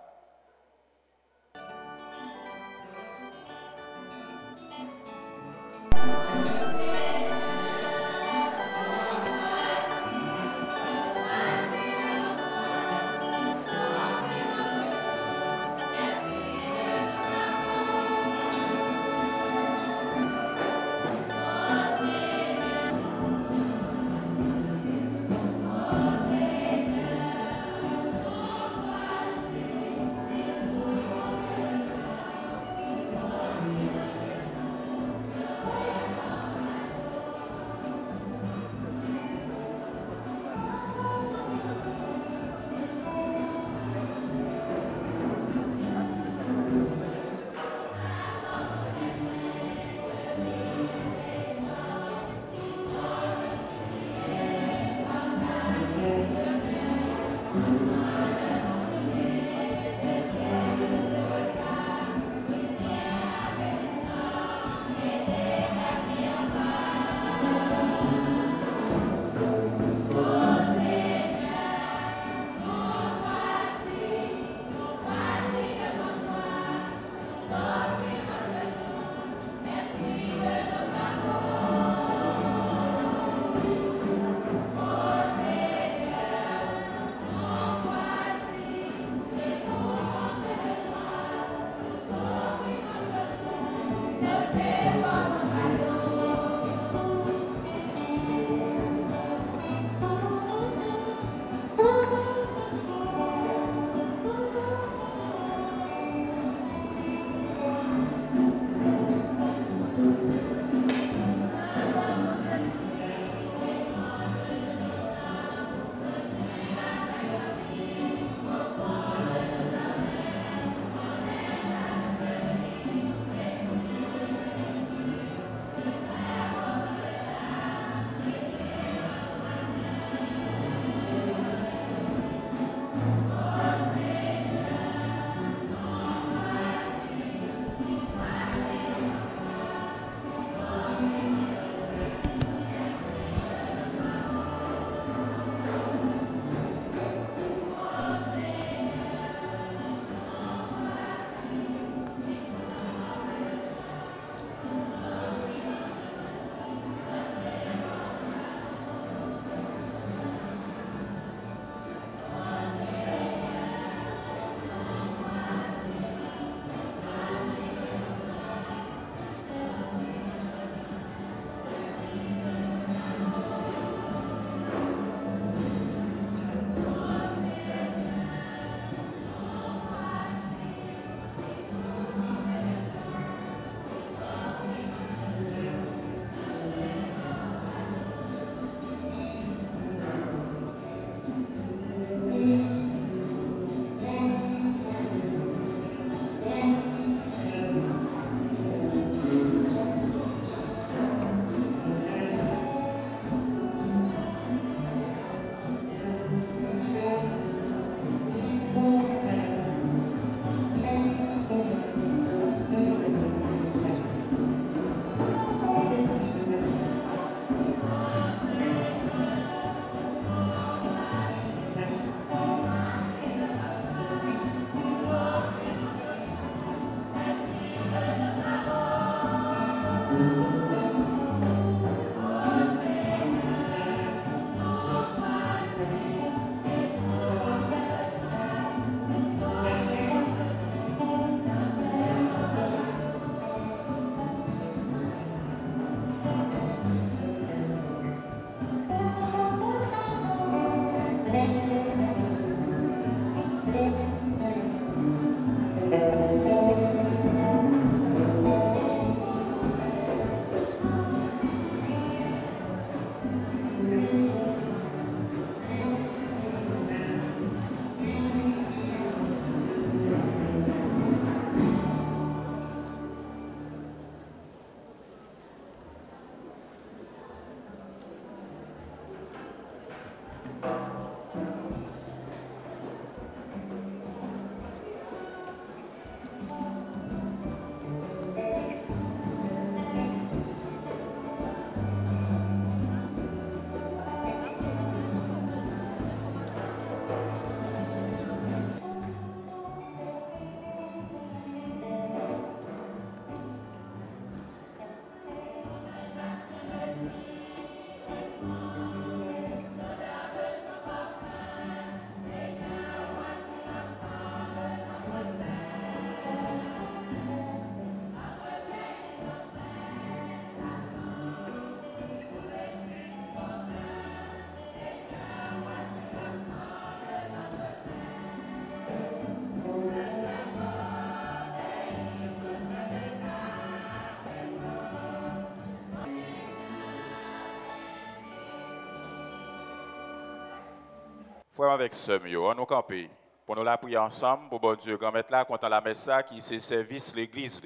Frère avec sœur, on nous camper. Pour nous la prier ensemble, pour bon Dieu, grand mettre là, content la messe ça, qui c'est service l'église.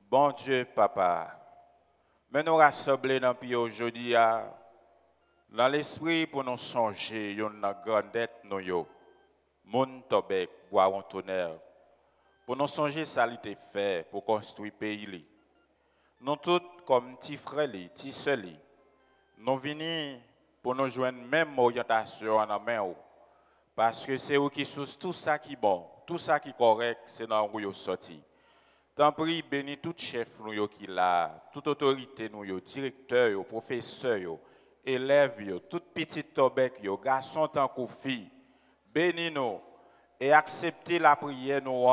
Bon Dieu, papa, mais nous rassembler dans le pays aujourd'hui, dans l'esprit pour nous songer, yon na grandette nous yo, moun tobek, bois on tonnerre, pour nous songer ça l'était fait pour construire pays li. Nous tous comme petits frères li, petits sœurs li, nous venons pour nous joindre même orientation en main parce que c'est eux qui source tout ça qui est bon, tout ça qui est correct, c'est dans où yo sorti. Tant prie, bénis tout chef nous qui là, toute autorité nous directeur, professeur, élèves, toute petite tobek, garçon tant que fille. Bénis nous et acceptez la prière nous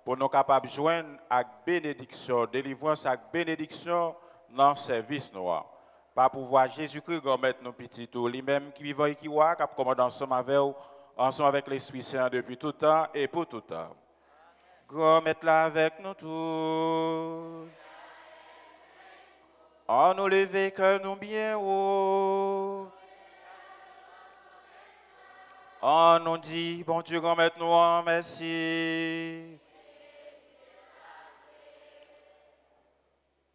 pour nous capables de joindre avec bénédiction, délivrance avec bénédiction dans le service nous. Par pouvoir Jésus-Christ remettre nos petits tours, lui-même qui vivant et qui voit, qui commande ensemble avec l'Esprit Saint depuis tout temps et pour tout temps. Remettre-la avec nous tous. En nous lever que nous bien haut. En nous dit, bon Dieu, remettre-nous en merci.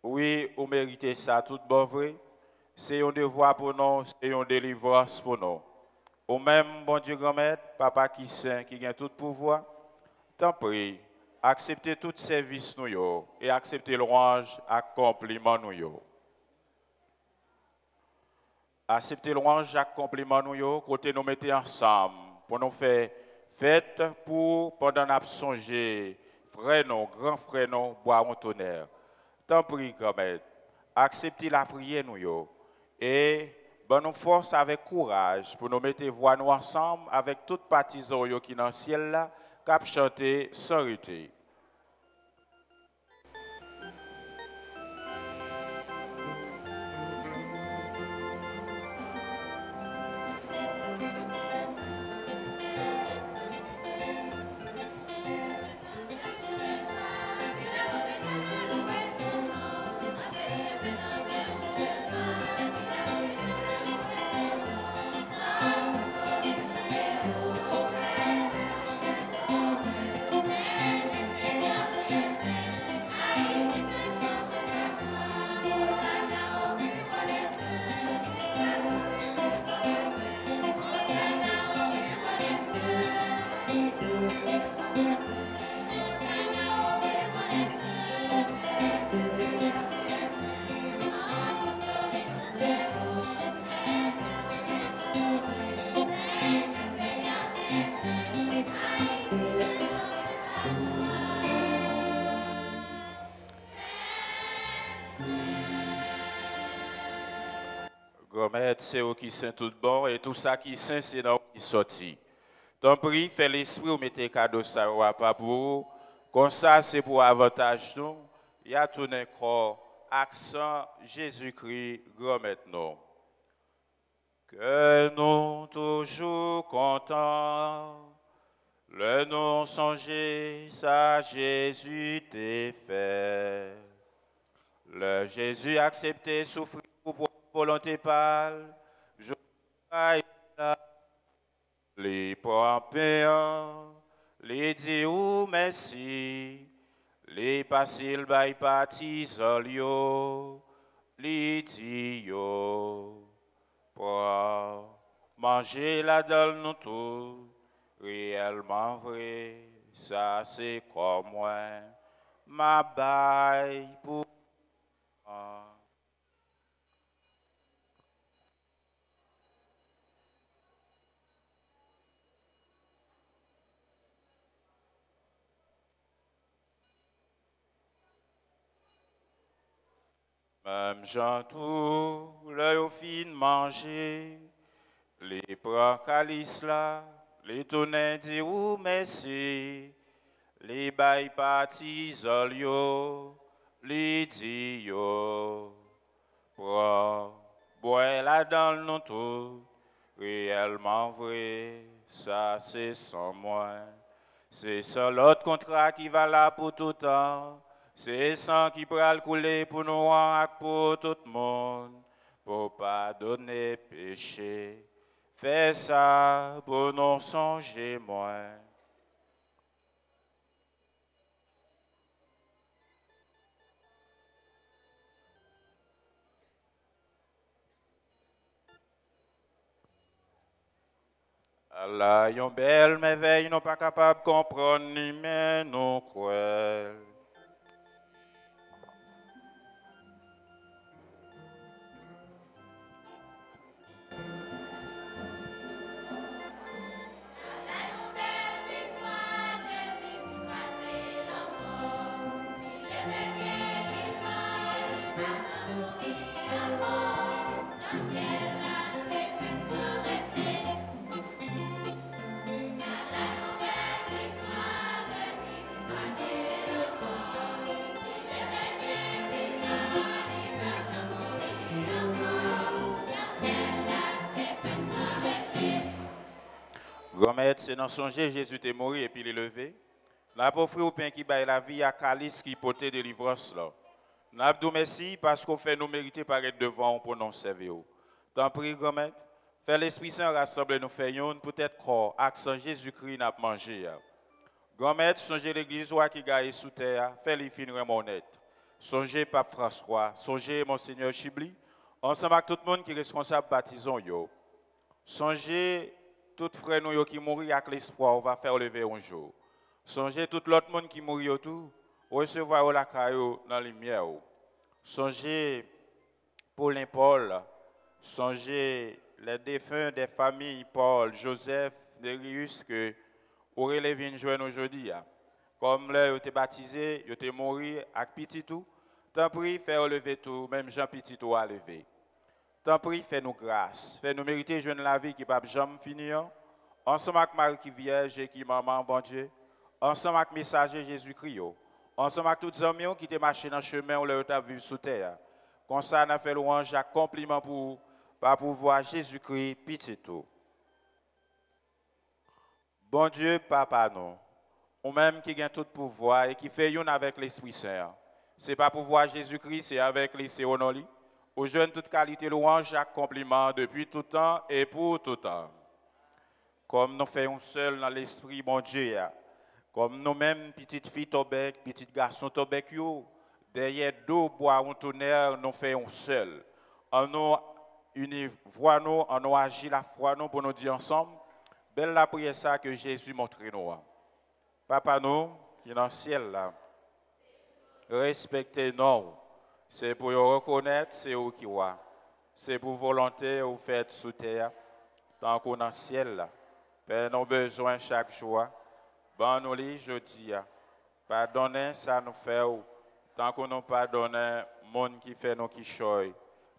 Oui, vous méritez ça, tout bon vrai. C'est un devoir pour nous, c'est une délivrance pour nous. Ou même, bon Dieu, grand-maître, papa qui saint, qui a tout pouvoir, t'en prie, acceptez tout service nous et acceptez l'orange, accomplissement nous. Acceptez l'orange, accomplissement nous, côté nous mettez ensemble, pour nous faire fête pour, pendant nous songer, frère nous, grand frère nous, boire un tonnerre. T'en prie, grand-maître, acceptez la prière nous et bonne nous force avec courage pour nous mettre voix nous ensemble avec toute partisan qui dans le ciel là, cap chanter sans arrêter. C'est eux qui sont tout bon et tout ça qui saint c'est dans qui sorti. Ton prie, fais l'esprit ou mettez cadeau ça pas pour vous. Comme ça c'est pour avantage nous. Il y a tout un corps accent Jésus-Christ grand maintenant. Que nous toujours contents, le nom songer ça Jésus t'est fait. Le Jésus accepté souffrir pour volonté pâle, je les prends payants, les dire merci, les passer le bail partisans, les dire pour manger la dalle nous tout, réellement vrai, ça c'est comme moi, ma baille pour moi. Même Jean tout, l'œil au fin manger, les bras calices là, les tonnerres dire ou merci, les bails partisans les dire prends, bois là dans le nom tout, réellement vrai, ça c'est sans moi, c'est sans l'autre contrat qui va là pour tout temps. C'est sang qui pourra couler pour nous et pour tout le monde, pour pardonner péché. Fais ça pour non songer moins. Allah, yon belle merveille, nous pas capable de comprendre ni mais nous croire. Grand-maître, c'est dans songer Jésus est mort et puis il est levé. N'a pas offert au pain qui baille la vie à calice qui portait délivrance là. N'a pas merci parce qu'on fait nous mériter paraître devant pour nous servir. T'en prie, grand-maître, fais l'Esprit Saint rassembler nous faisons peut-être croire accent Jésus-Christ n'a pas mangé. Grand-maître, songez l'église qui gagne sous terre, fais les finir honnête. Songez Pape François, songez Monseigneur Chibli, ensemble avec tout le monde qui est responsable baptisons yo. Songez tout frère nous qui mourit avec l'espoir, on va faire lever un jour. Songez tout l'autre monde qui mourit autour, recevoir la caillou dans la lumière. Songez Paulin Paul, songez les défunts des familles Paul, Joseph, Nérius que aurait les vignes joindre aujourd'hui. Comme là, ils ont été baptisés, ils ont été morts avec petit tout. Tant pis, faire lever tout, même Jean petit tout à lever. Tant pis, fais-nous grâce, fais-nous mériter jeune la vie qui ne va jamais finir. Ensemble avec Marie qui Vierge et qui Maman, bon Dieu. Ensemble avec Messager Jésus-Christ. Ensemble avec tous les amis qui étaient marchés dans le chemin où ils ont vécu sous terre. Comme ça, on a fait louange à compliment pour voir Jésus-Christ, petit tout. Bon Dieu, Papa, nous, ou même qui gagne tout pouvoir et qui fait une avec l'Esprit Saint. Ce n'est pas pouvoir Jésus-Christ, c'est avec les Séonoli. Aux jeunes, toute qualité, louange, à compliment depuis tout temps et pour tout temps. Comme nous faisons seul dans l'Esprit, mon Dieu, comme nous-mêmes, petites filles Tobec, petits garçons Tobec, derrière deux bois un tonnerre, nous faisons seul. En nous unis, voix nous, en nous agit la foi nous pour nous dire ensemble. Belle la prière ça que Jésus montre nous. Papa nous, qui est dans le ciel là, respectez-nous. C'est pour vous reconnaître, c'est vous qui voit. C'est pour volonté vous faites sous terre, tant qu'on est dans le ciel là. Père, nos besoins chaque jour. Bon nous les jeudi. Pardonnez ça nous fait. Tant qu'on nous pardonne, le monde qui fait nous qui choy.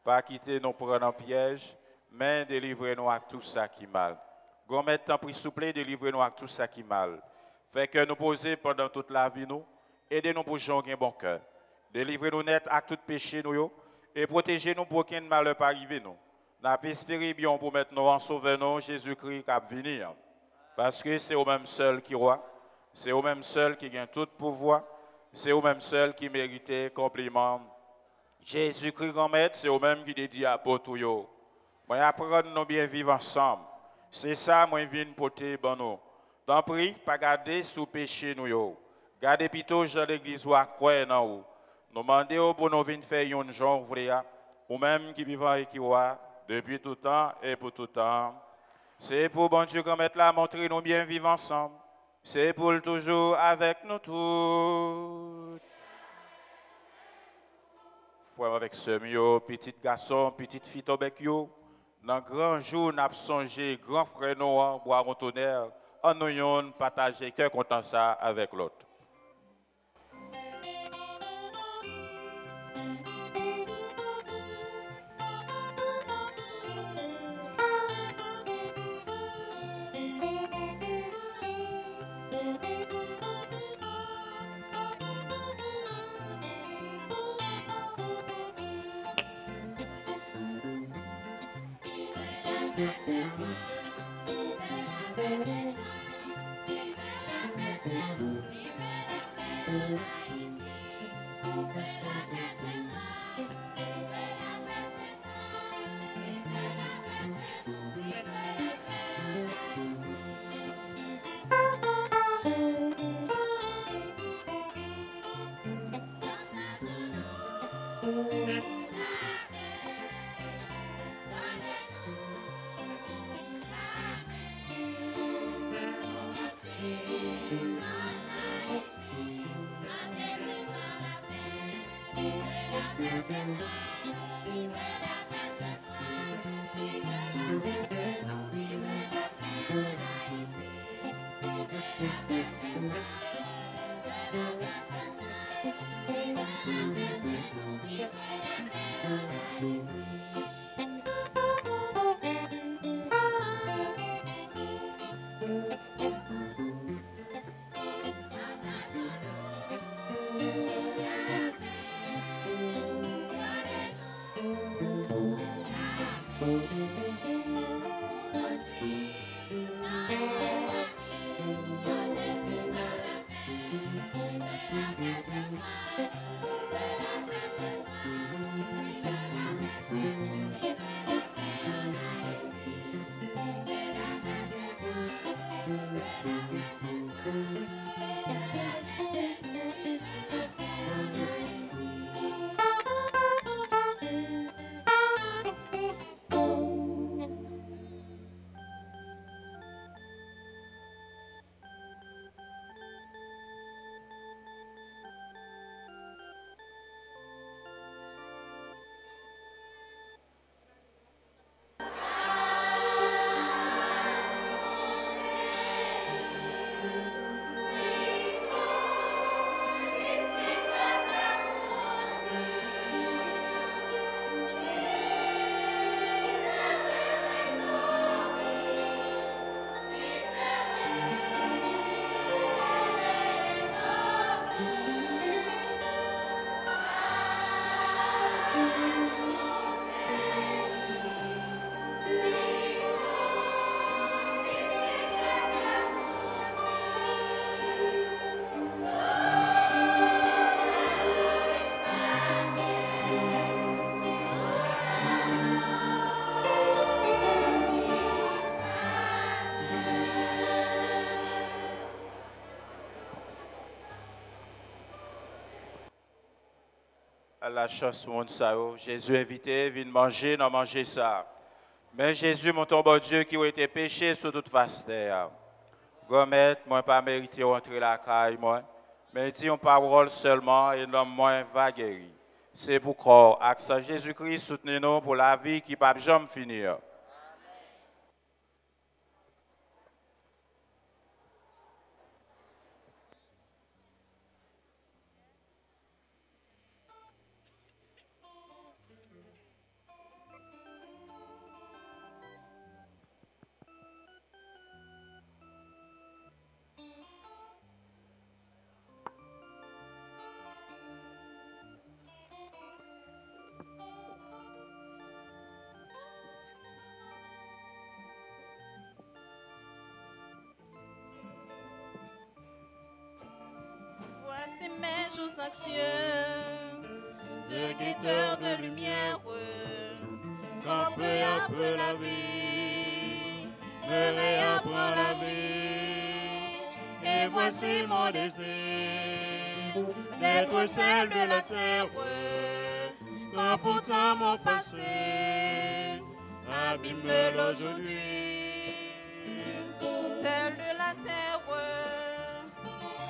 Pas quitter nous prendre en piège, mais délivrez-nous à tout ça qui mal. Grand tant pis souple, délivrez-nous à tout ça qui mal. Fait que nous poser pendant toute la vie nous, aidez-nous pour jouer un bon cœur. Délivrez-nous net à tout péché nous et protégez-nous pour qu'un malheur pas arriver nous. Nous espérons bien pour mettre nous en sauver nous Jésus-Christ qui va venir. Parce que c'est au même seul qui roi, c'est au même seul qui gagne tout pouvoir, c'est au même seul qui mérite compliment. Jésus-Christ grand maître, c'est au même qui dédie à pour yo. Moi apprendre nous bien vivre ensemble. C'est ça moi viens porter bon nous. Tant prie pas garder sous péché nous yo. Gardez plutôt dans l'église ou à croire dans vous. Nous demandons pour nous venir faire une journée vraie, ou même qui vivent et qui voient depuis tout temps et pour tout temps. C'est pour bon Dieu qu'on mette là, montrer nous bien vivre ensemble. C'est pour toujours avec nous tous. Frère avec ce mieux, petit garçon, petite fille avec yo. Dans grand jour, nous avons songé, grand frère nous, boire un tonnerre, en nous partager cœur content ça avec l'autre. À la chasse monde ça, Jésus invité, vient manger, non manger ça. Mais Jésus, mon ton bon Dieu, qui a été péché sur toute face terre. Gomet, moi pas mérité rentrer la caille, moi. Mais dis une parole seulement et l'homme moins va guérir. C'est pour croire. Accent Jésus-Christ, soutenez-nous pour la vie qui ne va jamais finir. Voici mes jours anxieux, de guetteur de lumière, quand peu à peu la vie me réapprend la vie. Et voici mon désir d'être celle de la terre, quand pourtant mon passé abîme l'aujourd'hui. Celle de la terre,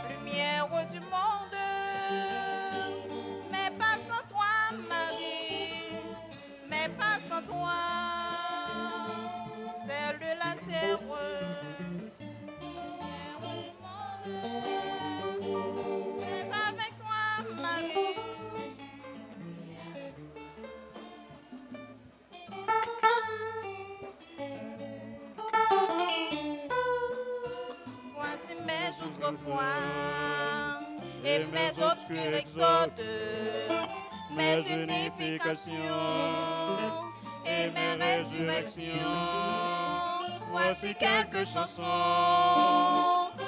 lumière du monde, mais pas sans toi, Marie, mais pas sans toi, celle de la terre, lumière du monde, mais avec toi, Marie. Voici mes autrefois et mes obscurs exodes, mes unifications et mes résurrections. Voici quelques chansons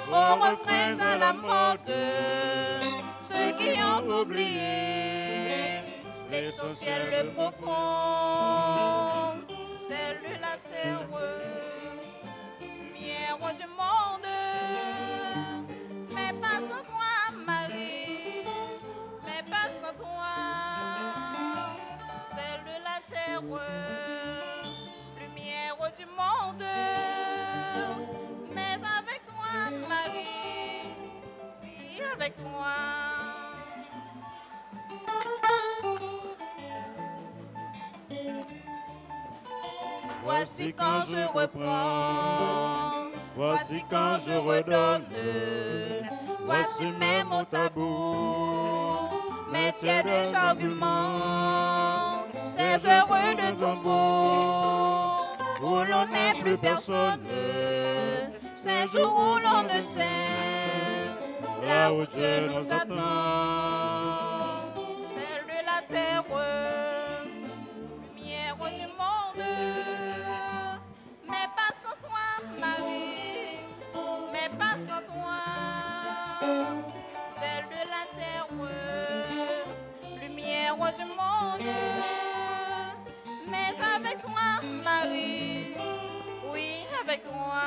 aux refrains à la mode, ceux qui ont oublié l'essentiel, le profond, celle de la terre, lumière du monde, mais pas sans toi, Marie, mais pas sans toi, celle de la terre, lumière du monde, mais avec toi, Marie, oui, avec toi. Voici quand je reprends, voici quand je redonne. Voici mes mots tabous, mes tièdes arguments. Ces heureux de tombeau, où l'on n'est plus personne. Ces jours où l'on ne sait, là où Dieu nous attend. Celle de la terre, lumière du monde. Mais pas sans toi, Marie, mais pas sans toi. Celle de la terre, lumière du monde. Mais avec toi, Marie, oui, avec toi.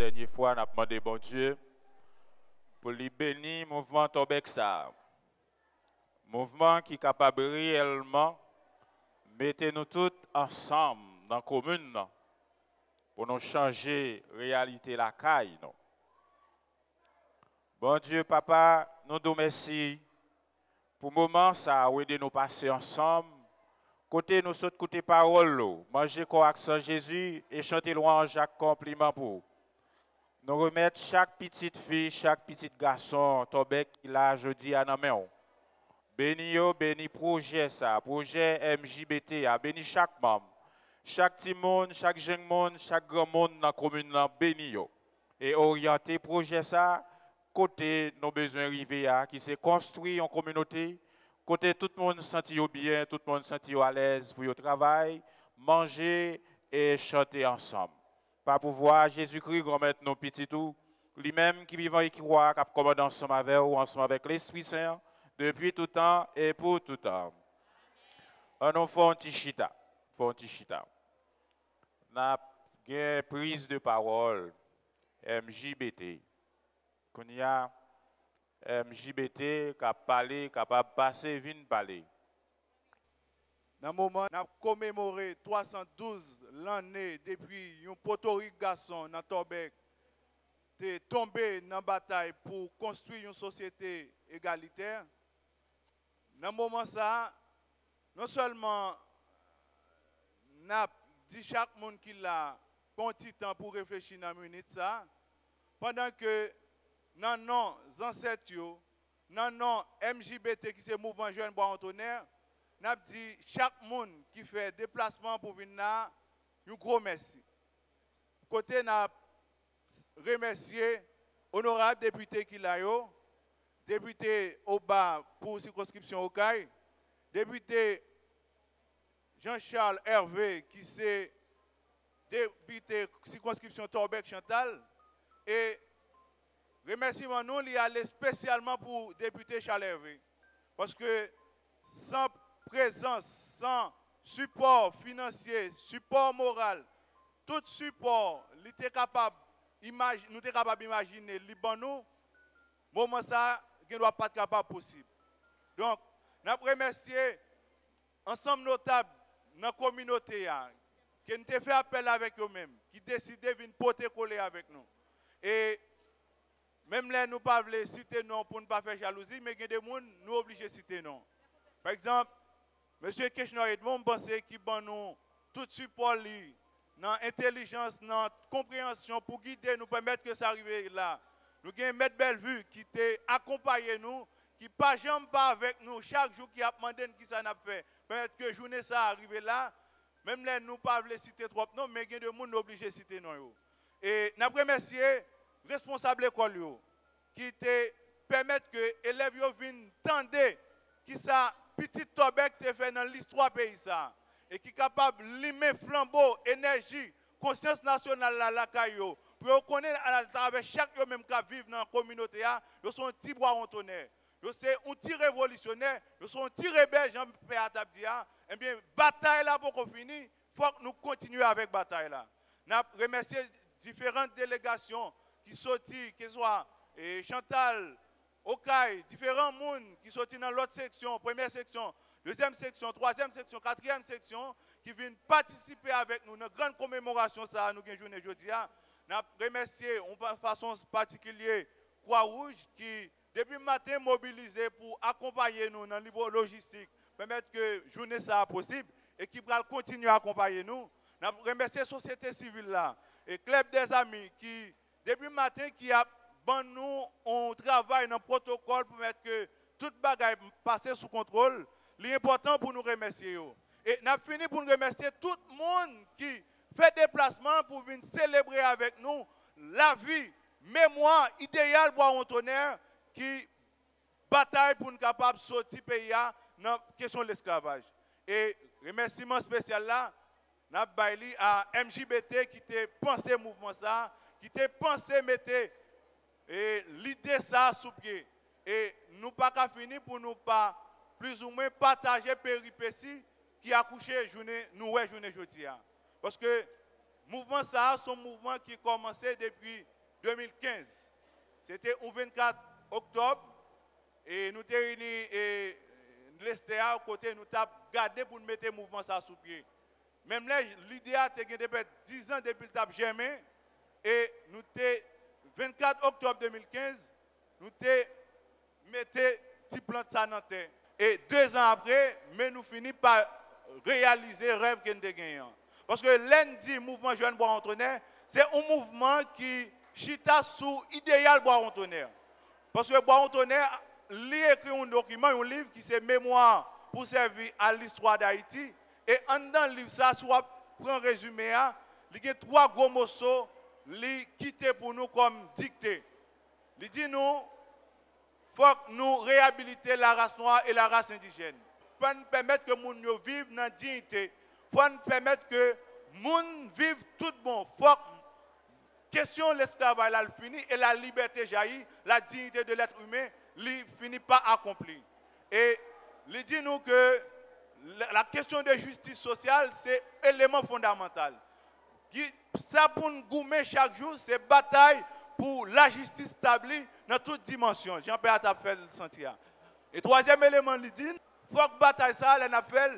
Dernière fois, on a demandé bon Dieu pour lui bénir le mouvement Tobexa. Mouvement qui est capable réellement de mettre nous tous ensemble dans la commune pour nous changer la réalité la caille. Bon Dieu, papa, nous te remercions pour le moment ça où de nous passer ensemble Côté nous saute côté parole, manger corps sans Jésus et chanter louange Jacques compliment pour. Nous remettre chaque petite fille, chaque petit garçon, tobec qui a jeudi à la main. Béni yo, béni projet ça, projet MJBT, béni chaque membre. Chaque petit monde, chaque jeune monde, chaque grand monde dans la commune, béni yo. Et orienter projet ça, côté nos besoins rivés, qui s'est construit en communauté, côté tout le monde senti bien, tout le monde senti à l'aise pour le travail, manger et chanter ensemble. Pas pouvoir Jésus-Christ remettre nos petits tout, lui-même qui vivant et qui croit, qui commande ensemble avec ou ensemble avec l'Esprit Saint, depuis tout temps et pour tout temps. On nous fait un petit chita. N'a une prise de parole, MJBT. Qu'on y a MJBT qui a parlé, capable de passer, vient parler. Dans le moment, on a commémoré 312 l'année depuis un potorique garçon dans Torbec est tombé dans la bataille pour construire une société égalitaire. Dans le moment ça, non seulement on a dit chaque monde qui l'a un petit temps pour réfléchir dans la minute ça, pendant que dans nos ancêtres, dans nos MJBT qui c'est mouvement jeune bois en tonnerre, on a dit chaque monde qui fait déplacement pour venir là, un gros merci. Côté on a remercié honorable député qui l'a eu, député Oba pour circonscription Okaï, député Jean-Charles Hervé qui c'est député circonscription Torbec Chantal et remerciement nous il allé spécialement pour député Charles Hervé parce que sans présence, sans support financier, support moral, tout support, nous sommes capables d'imaginer Liban, moment ça, ne doit pas être capable possible. Donc, nous remercié ensemble notable dans la communauté qui nous fait appel avec eux-mêmes, qui décident de venir porter coller avec nous. Et même là, nous ne pouvons pas citer non pour ne pas faire jalousie, mais il y a des gens qui nous obligent de citer non. Par exemple, M. Keshner Edmond, je pense qu'il nous tout support, dans l'intelligence, dans la compréhension pour guider nous, permettre que ça arrive là. Nous avons M. Bellevue qui t'a accompagné nous, qui pas jamais pas avec nous chaque jour qui a demandé qui ça n'a fait. Permettre que journée ça arrive là. Même là, nous ne pouvons pas citer trop non, mais il y a des gens qui sont obligés de citer non. Et nous remercié responsable école qui te permettent que les élèves viennent tendre qui ça petit Torbec te fait dans l'histoire pays ça et qui est capable de limer flambeau, énergie, conscience nationale la caillou pour reconnaître à travers chaque même qui vivent dans la communauté ils sont un petit bois en tonnerre. Ils sont un petit révolutionnaire, ils sont un petit rebelle Jean-Pierre Atabdia. Eh bien bataille là pour qu'on finisse, il faut que nous continuions avec bataille là. Nous remercié différentes délégations qui sortent, que ce soit Chantal, Okaï, différents monde qui sont dans l'autre section, première section, deuxième section, troisième section, quatrième section, qui viennent participer avec nous dans une grande commémoration ça nous avons journée aujourd'hui. Nous remercié de façon particulière Croix-Rouge qui depuis le matin mobilisé pour accompagner nous dans le niveau logistique, permettre que la journée soit possible et qui va continuer à accompagner nous. Nous remercié la société civile là et Club des Amis qui depuis le matin qui a nous on travaille dans le protocole pour mettre que toute bagaille passe sous contrôle. L'important pour nous remercier. Et nous avons fini pour nous remercier tout le monde qui fait déplacement pour venir célébrer avec nous la vie, mémoire idéale pour un tonnerre qui bataille pour nous capable de sortir du pays dans la question de l'esclavage. Et remerciement spécial là, nous avons à MJBT qui a pensé mouvement ça, qui a pensé mettre l'idée ça sous pied. Et nous pas qu'à finir pour nous pas plus ou moins partager péripéties qui a couché journée aujourd'hui. Parce que le mouvement ça, c'est un mouvement qui a commencé depuis 2015. C'était le 24 octobre et nous avons réunis l'Esté à côté, nous avons gardé pour mettre le mouvement ça sous pied. Même là, l'idée a été depuis 10 ans depuis le tap germé et nous avons 24 octobre 2015, nous avons mis petit plan de ça dans terre. Et 2 ans après, mais nous finissons par réaliser le rêve que nous avons gagné. Parce que lundi, mouvement Jeune Bois-en-Tonnerre, c'est un mouvement qui chita sous idéal Bois-en-Tonnerre. Parce que Bois-en-Tonnerre, il écrit un document, un livre qui c'est Mémoire pour servir à l'histoire d'Haïti. Et en dans le livre, ça, soit prend un résumé, il y a 3 gros morceaux qui quittent pour nous comme dictée. Il dit nous, il faut que nous réhabiliter la race noire et la race indigène. Il faut nous permettre que les gens vivent dans la dignité. Il faut nous permettre que les gens vivent tout bon. Il faut que question de l'esclavage finit et la liberté jaillit, la dignité de l'être humain ne finit pas accomplie. Et il dit nous que la question de justice sociale, c'est un élément fondamental. Ça pour nous goumer chaque jour, c'est bataille pour la justice établie dans toutes dimensions. Jean-Pierre a fait le sentir. Et troisième élément, il dit, il faut que bataille ça, elle a fait.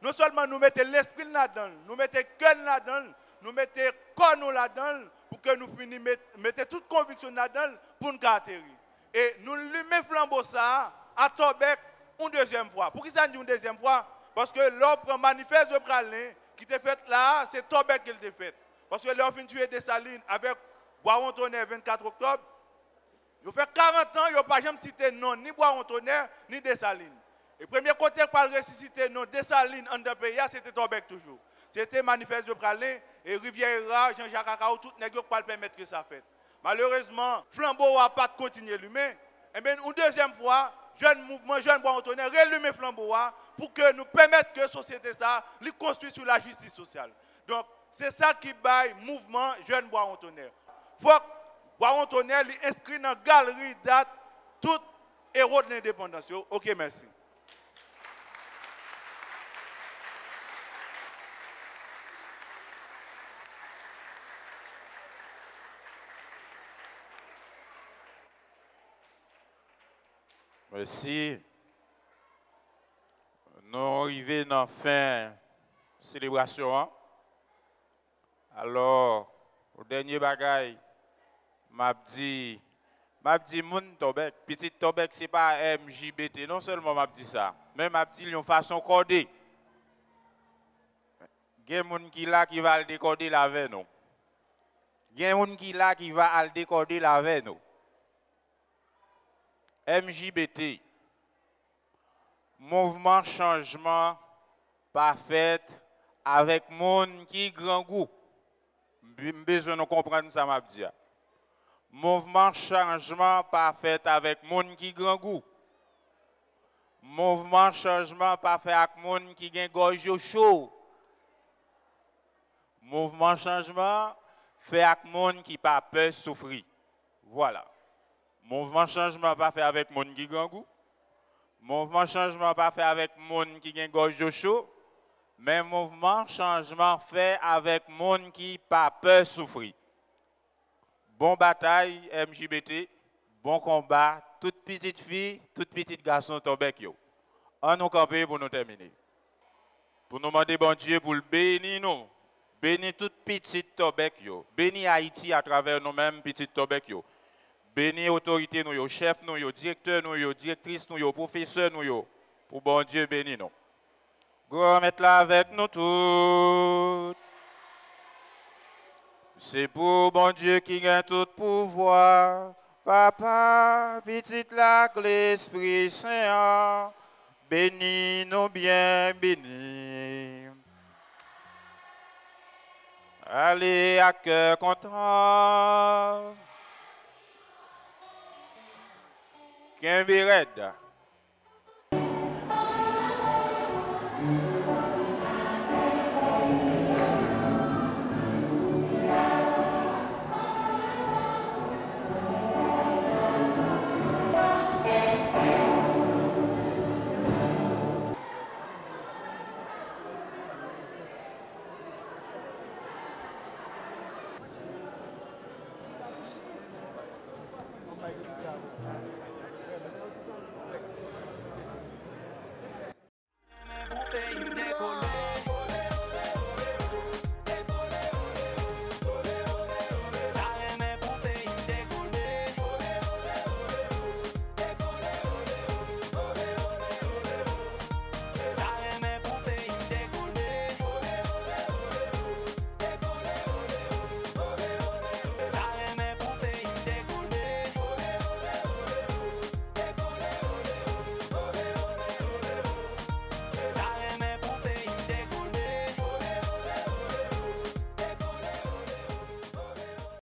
Non seulement nous mettons l'esprit là-dedans, nous mettons le cœur là-dedans, nous mettons le corps là-dedans, pour que nous finissions mettre toute conviction là-dedans pour nous atterrir. Et nous lui mettons flambeau ça à Torbec une deuxième fois. Pour qui ça dit une deuxième fois? Parce que l'opre manifeste de Pralin qui était fait là, c'est Torbec qui l'a fait. Parce que l'offre tué Dessalines avec Bois-en-Tonnerre 24 octobre, il fait 40 ans, il n'a pas jamais cité non, ni Bois-en-Tonnerre, ni Dessalines. Et le premier côté pour ressusciter non, Dessalines en deux pays, c'était Torbec toujours. C'était manifeste de Pralin et Rivière, Jean-Jacques Akaou, tout ne peut pas permettre que ça fait. Malheureusement, Flambeau n'a pas continué lui-même. Et bien, une deuxième fois, jeune mouvement, jeune Bois-en-Tonnerre, relumé Flambeau pour que nous permettre que la société ça, lui construise sur la justice sociale. Donc, c'est ça qui baille mouvement jeune Bois-en-Tonnerre. Il faut que Bois-en-Tonnerre inscrit dans la galerie date tout héros de l'indépendance. Ok, merci. Merci. Nous arrivons dans la fin de la célébration. Alors, au dernier bagaille, m'a dit moun Torbec, petit Torbec, ce n'est pas MJBT, non seulement m'a dit ça, mais m'a dit une façon codée. Il y a des gens qui là qui va le décoder la veille nous. Il y a des gens qui là qui va le décoder la veille nous. MJBT, mouvement changement parfait avec monde qui grand goût. Besoin de comprendre ça m'a dit. Mouvement changement parfait avec monde qui grand goût. Mouvement changement parfait avec monde qui gen gorge chaud. Mouvement changement fait avec monde qui pas peur souffrir. Voilà. Mouvement changement pas fait avec monde qui grand goût. Mouvement changement pas fait avec monde qui gen gorge chaud. Mais mouvement changement fait avec monde qui pas peur souffrir. Bon bataille MJBT, bon combat, toute petite fille, toute petite garçon Torbec yo. On nous camper pour nous terminer. Pour nous demander bon Dieu pour le bénir nous. Bénir toute petite Torbec yo. Bénir Haïti à travers nous-mêmes petite Torbec yo. Bénir autorité nous yo, chef nous yo, directeur nous yo, directrice nous yo, professeur nous yo. Pour bon Dieu bénir nous. Go mettre là avec nous tous. C'est pour bon Dieu qui gagne tout pouvoir. Papa, petite lac, l'Esprit Saint, bénis nous bien, bénis. Allez à cœur content. Kimbired.